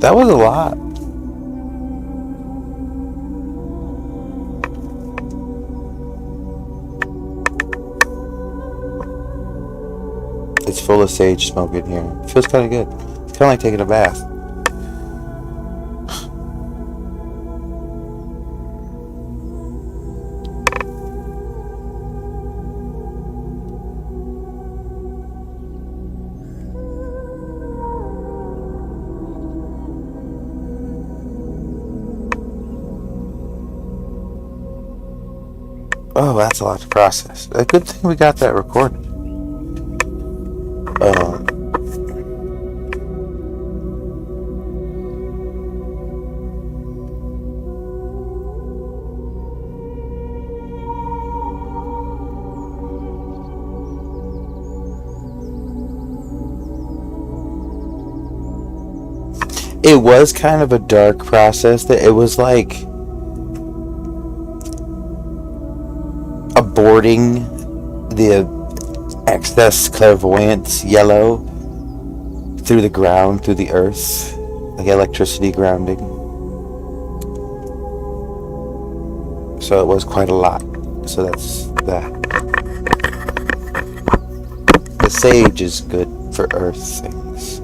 That was a lot. It's full of sage smoke in here. It feels kind of good. It's kind of like taking a bath. Oh, that's a lot to process. A good thing we got that recorded. It was kind of a dark process. That it was like aborting the excess clairvoyance yellow through the ground, through the earth, like electricity grounding. So it was quite a lot. So that's that. The sage is good for earth things.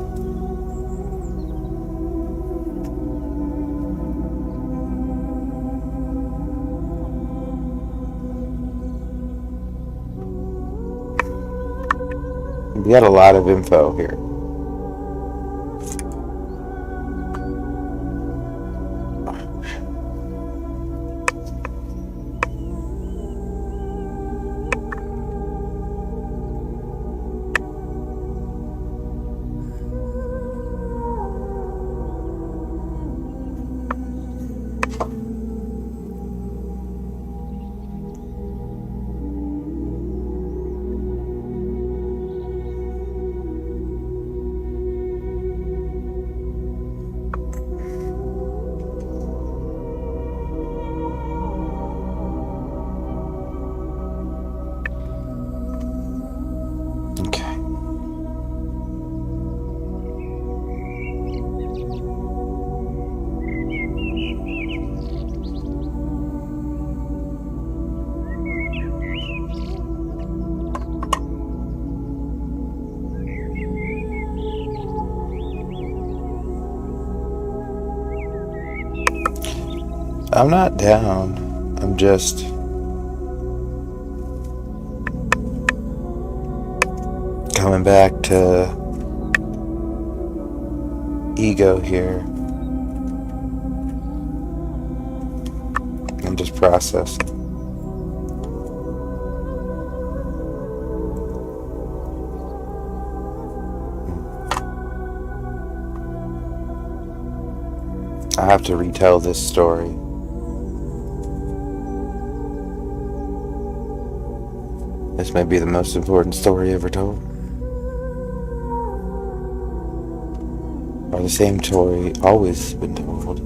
We got a lot of info here. I'm not down. I'm just coming back to ego here. I'm just processing. I have to retell this story. This may be the most important story ever told. Or the same story always been told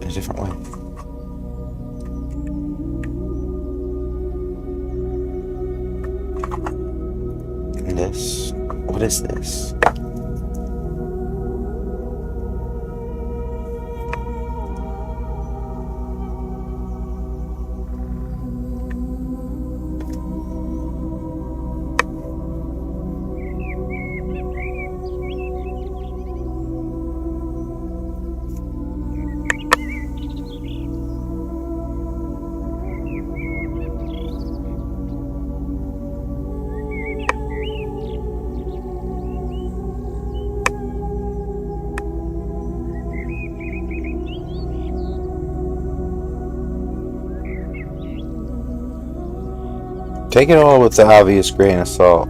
in a different way. And this, what is this? Take it all with the obvious grain of salt.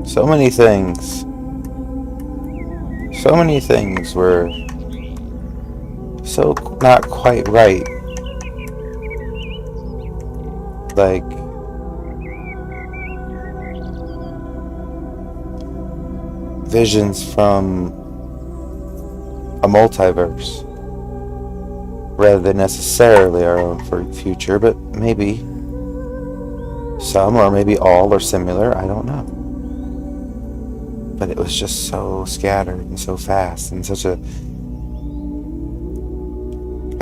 So many things were so not quite right. Like visions from a multiverse, rather than necessarily our own future, but maybe some or maybe all are similar, I don't know. But it was just so scattered and so fast and such a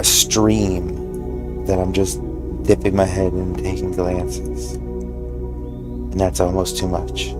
stream that I'm just dipping my head and taking glances. And that's almost too much.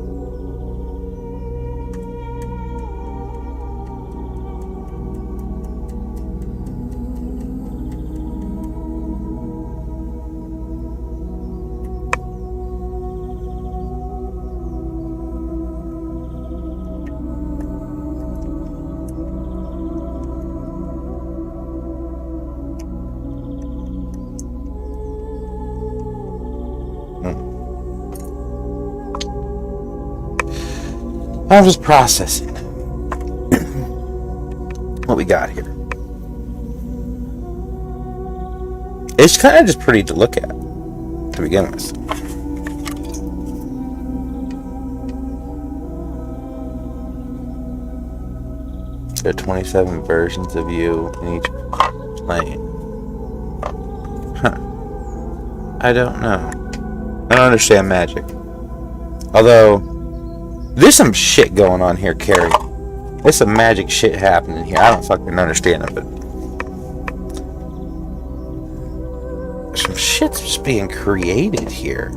I'm just processing what we got here. It's kind of just pretty to look at to begin with. There are 27 versions of you in each plane. I don't know. I don't understand magic. Although there's some shit going on here, Carrie. There's some magic shit happening here. I don't fucking understand it, but some shit's just being created here.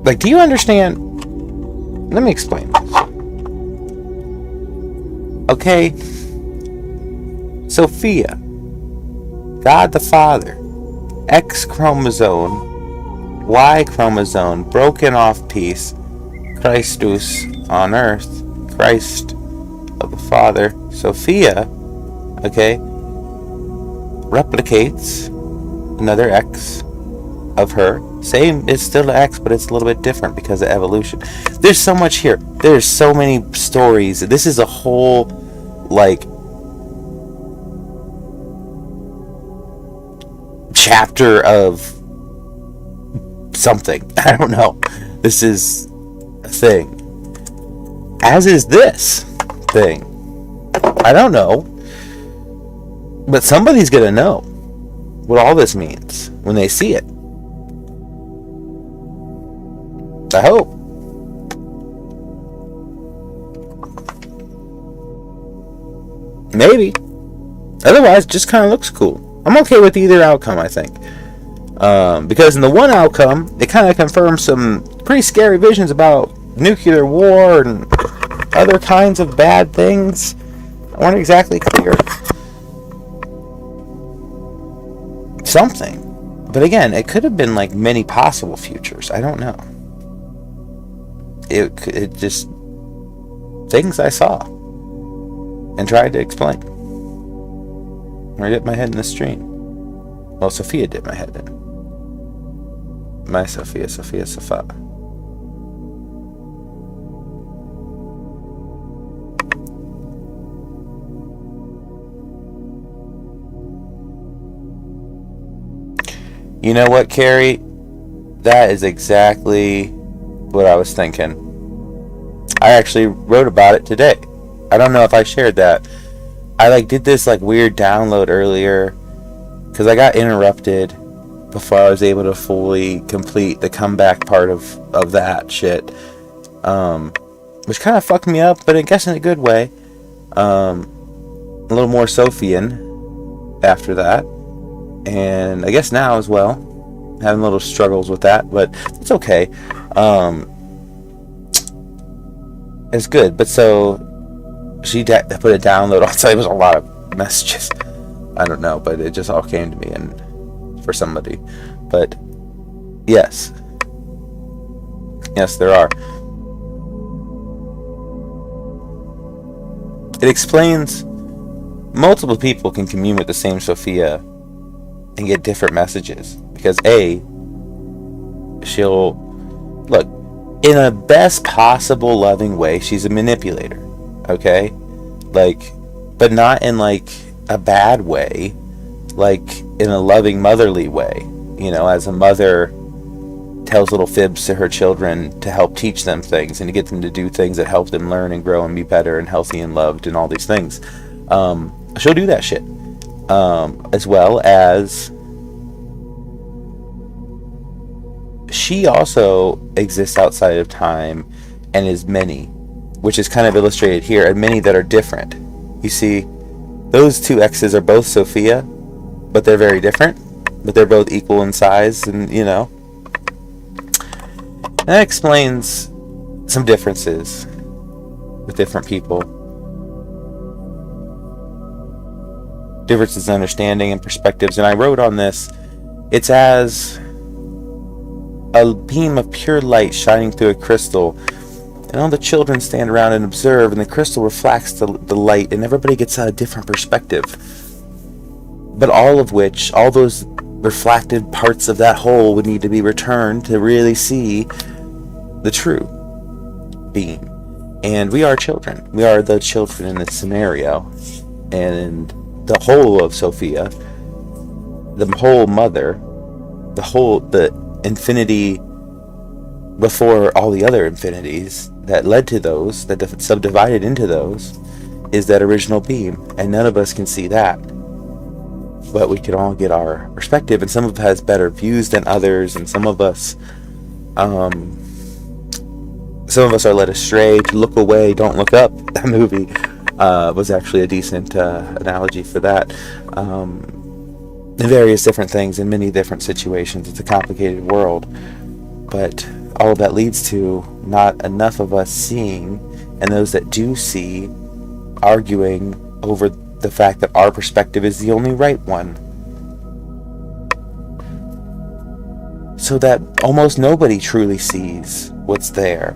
Like, do you understand? Let me explain this. Okay? Sophia, God the Father, X chromosome, Y chromosome, broken off piece, Christus on earth, Christ of the Father, Sophia, okay, replicates another X of her. Same, it's still an X, but it's a little bit different because of evolution. There's so much here. There's so many stories. This is a whole, like, chapter of something. I don't know. This is a thing. As is this thing. I don't know. But somebody's gonna know what all this means when they see it. I hope. Maybe. Otherwise, it just kind of looks cool. I'm okay with either outcome, I think. Because in the one outcome, it kind of confirms some pretty scary visions about nuclear war and other kinds of bad things weren't exactly clear. Something. But again, it could have been like many possible futures. I don't know. It just things I saw and tried to explain. Or dip my head in the stream. Well, Sophia dipped my head in. My Sophia. You know what, Carrie? That is exactly what I was thinking. I actually wrote about it today. I don't know if I shared that. I did this weird download earlier because I got interrupted before I was able to fully complete the comeback part of that shit, which kind of fucked me up, but I guess in a good way. A little more Sophian after that, and I guess now as well, having little struggles with that, but it's okay. It's good. But so she put a download on, so it was a lot of messages. I don't know, but it just all came to me and for somebody. But yes, there are. It explains multiple people can commune with the same Sophia and get different messages, because she'll look in a best possible loving way. She's a manipulator, okay, but not in a bad way, in a loving motherly way, as a mother tells little fibs to her children to help teach them things and to get them to do things that help them learn and grow and be better and healthy and loved and all these things. She'll do that shit, as well as she also exists outside of time and is many, which is kind of illustrated here, and many that are different. You see, those two X's are both Sophia, but they're very different, but they're both equal in size, and that explains some differences with different people. Differences in understanding and perspectives. And I wrote on this, it's as a beam of pure light shining through a crystal, and all the children stand around and observe, and the crystal reflects the light, and everybody gets a different perspective. But all those reflected parts of that whole would need to be returned to really see the true being. And we are children. We are the children in this scenario. And the whole of Sophia, the whole mother, the infinity before all the other infinities that led to those, that subdivided into those, is that original beam. And none of us can see that. But we can all get our perspective, and some of us has better views than others, and some of us are led astray to look away, don't look up. That movie was actually a decent analogy for that. In various different things, in many different situations. It's a complicated world. But all of that leads to not enough of us seeing, and those that do see, arguing over the fact that our perspective is the only right one. So that almost nobody truly sees what's there.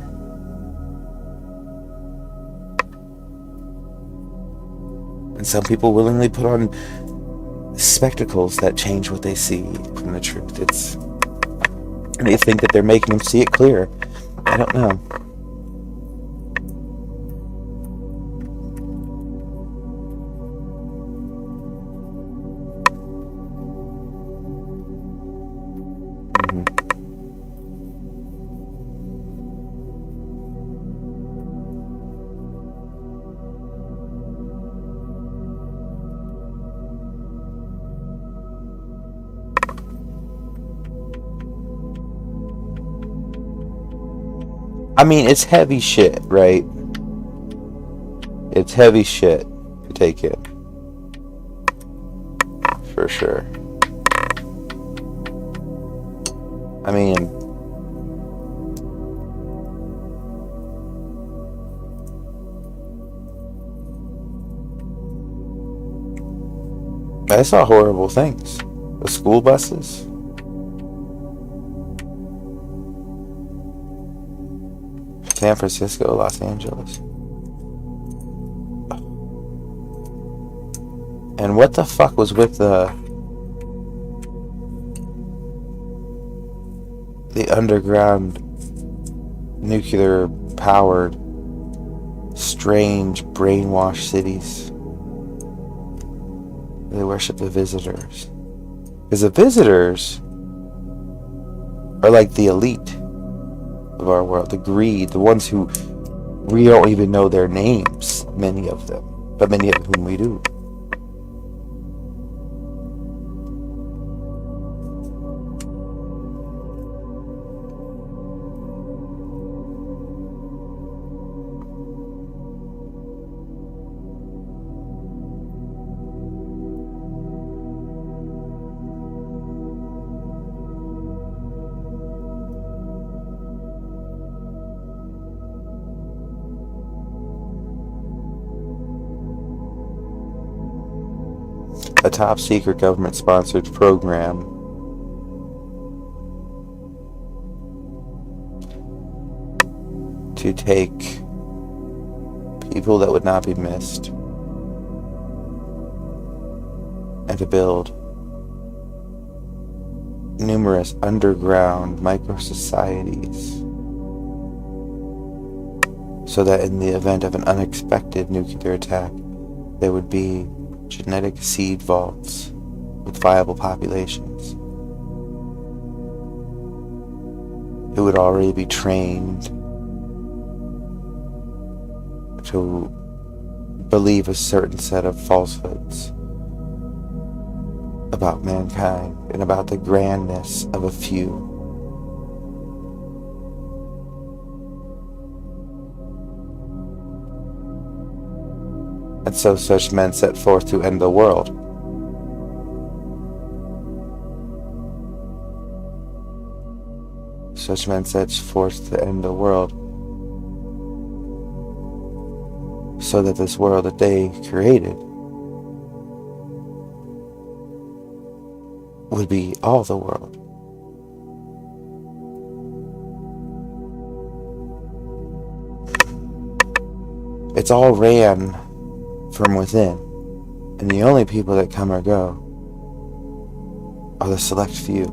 And some people willingly put on spectacles that change what they see from the truth. They think that they're making them see it clear. I don't know. I mean, it's heavy shit, right? It's heavy shit to take in. For sure. I mean, I saw horrible things. The school buses. San Francisco, Los Angeles. And what the fuck was with the underground nuclear powered strange brainwashed cities? They worship the visitors. Because the visitors are like the elite of our world, the greed, the ones who we don't even know their names, many of them, but many of whom we do. A top secret government sponsored program to take people that would not be missed and to build numerous underground micro-societies so that in the event of an unexpected nuclear attack, there would be genetic seed vaults with viable populations who would already be trained to believe a certain set of falsehoods about mankind and about the grandness of a few. And so such men set forth to end the world. Such men set forth to end the world so that this world that they created would be all the world. It's all ran from within, and the only people that come or go are the select few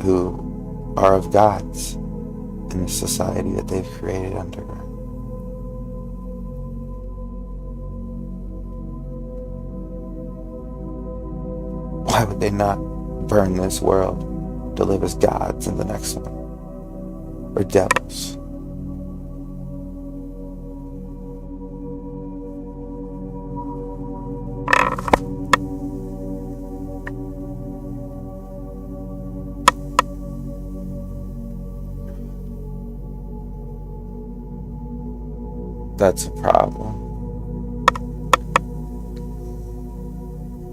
who are of gods in the society that they've created underground. Why would they not burn this world to live as gods in the next one, or devils? That's a problem.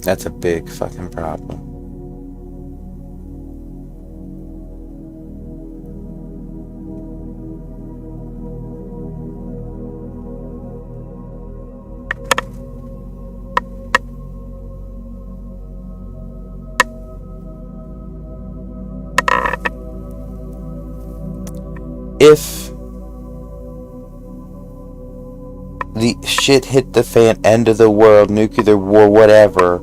That's a big fucking problem. If the shit hit the fan, end of the world, nuclear war, whatever,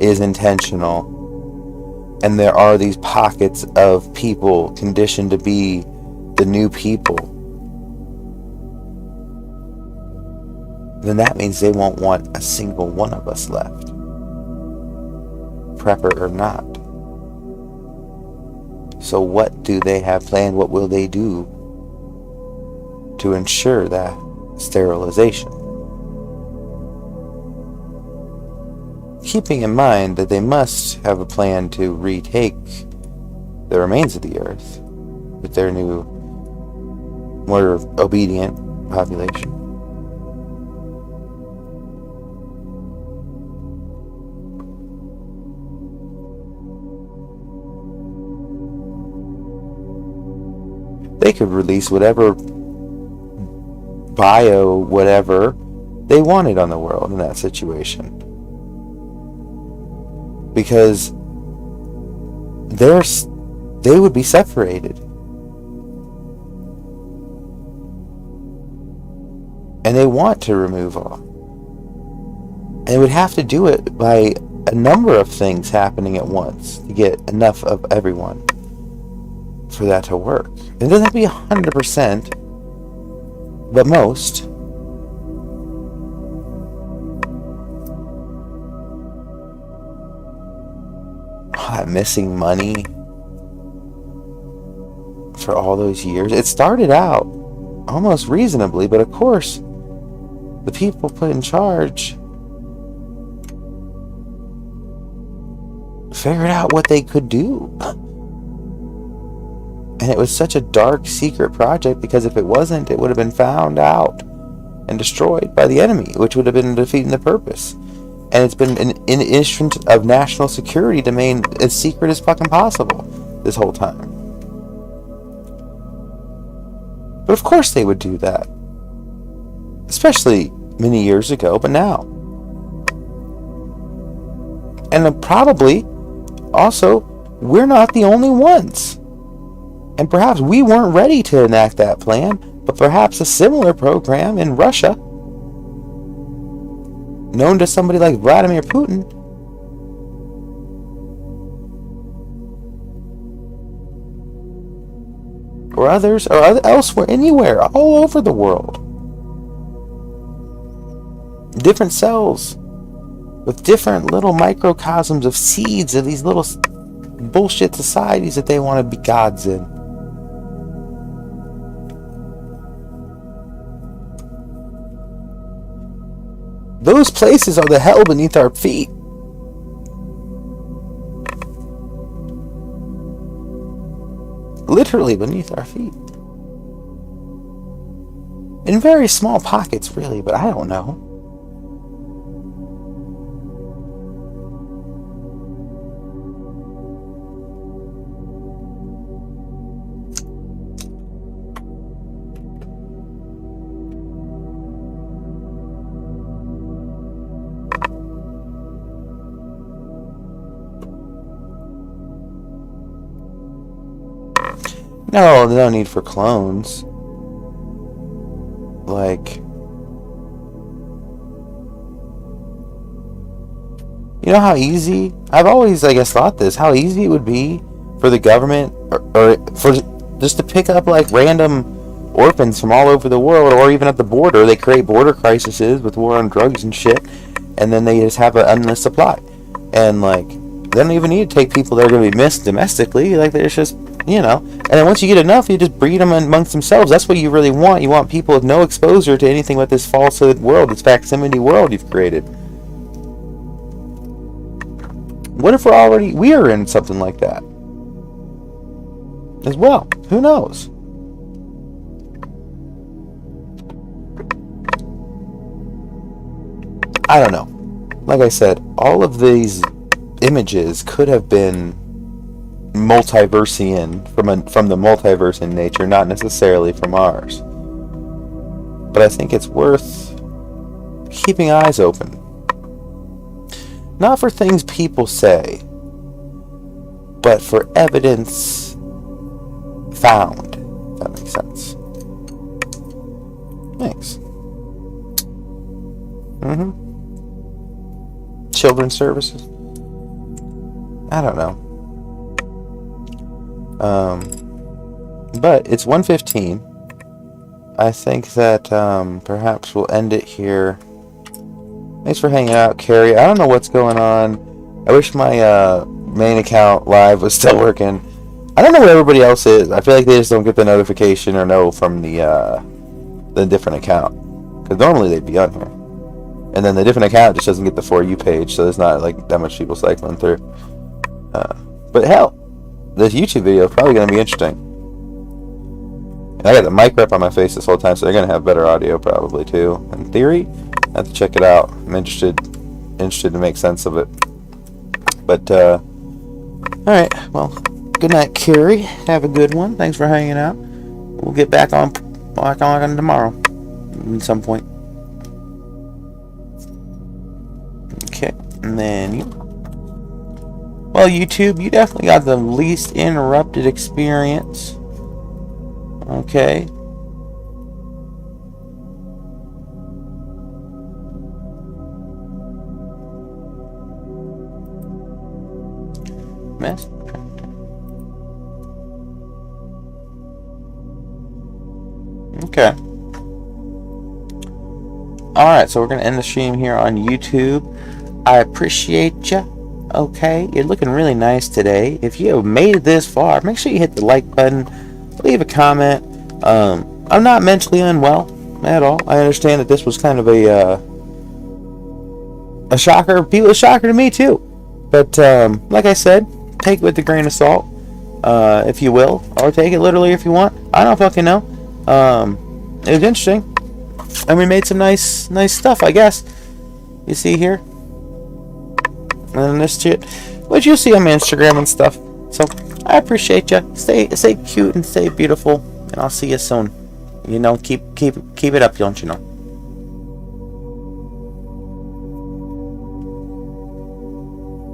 is intentional, and there are these pockets of people conditioned to be the new people, then that means they won't want a single one of us left, prepper or not. So what do they have planned? What will they do to ensure that sterilization? Keeping in mind that they must have a plan to retake the remains of the earth with their new, more obedient population. They could release whatever bio whatever they wanted on the world in that situation. because they would be separated. And they want to remove all. And they would have to do it by a number of things happening at once to get enough of everyone for that to work. It doesn't have to be 100%, but most. That missing money for all those years. It started out almost reasonably, but of course, the people put in charge figured out what they could do. And it was such a dark, secret project because if it wasn't, it would have been found out and destroyed by the enemy, which would have been defeating the purpose. And it's been an instrument of national security to remain as secret as fucking possible this whole time. But of course they would do that. Especially many years ago, but now. And probably, also, we're not the only ones. And perhaps we weren't ready to enact that plan, but perhaps a similar program in Russia, known to somebody like Vladimir Putin, or others, or elsewhere, anywhere, all over the world. Different cells with different little microcosms of seeds of these little bullshit societies that they want to be gods in. Those places are the hell beneath our feet. Literally beneath our feet. In very small pockets, really, but I don't know. No, no need for clones. Like, you know how easy, I've always, I guess, thought this, how easy it would be for the government, or for just to pick up, like, random orphans from all over the world, or even at the border. They create border crises with war on drugs and shit, and then they just have an endless supply. And, like, they don't even need to take people that are going to be missed domestically. Like, there's just, you know. And then once you get enough, you just breed them amongst themselves. That's what you really want. You want people with no exposure to anything but this falsehood world, this facsimile world you've created. What if we are in something like that as well? Who knows? I don't know. Like I said, all of these images could have been multiversian from the multiverse in nature, not necessarily from ours. But I think it's worth keeping eyes open. Not for things people say, but for evidence found. If that makes sense. Thanks. Children's services. I don't know. But it's 1:15. I think that perhaps we'll end it here. Thanks for hanging out, Carrie. I don't know what's going on. I wish my main account live was still working. I don't know where everybody else is. I feel like they just don't get the notification or know from the different account. Because normally they'd be on here. And then the different account just doesn't get the For You page, so there's not like that much people cycling through. But hell, this YouTube video is probably going to be interesting. And I got the mic rep on my face this whole time, so they're going to have better audio probably too. In theory, I have to check it out. I'm interested to make sense of it. But, alright, well, good night, Carrie. Have a good one. Thanks for hanging out. We'll get back on tomorrow at some point. Okay, and then you. Well, YouTube, you definitely got the least interrupted experience. Okay. Mess. Okay. Alright, so we're going to end the stream here on YouTube. I appreciate you. Okay, you're looking really nice today. If you have made it this far, make sure you hit the like button. Leave a comment. I'm not mentally unwell at all. I understand that this was kind of a shocker. A shocker to me too. But like I said, take it with a grain of salt, if you will, or take it literally if you want. I don't fucking know. It was interesting, and we made some nice stuff, I guess. You see here, and this shit, which you'll see on my Instagram and stuff. So I appreciate you. Stay cute and stay beautiful, and I'll see you soon. You know, keep it up, don't you know?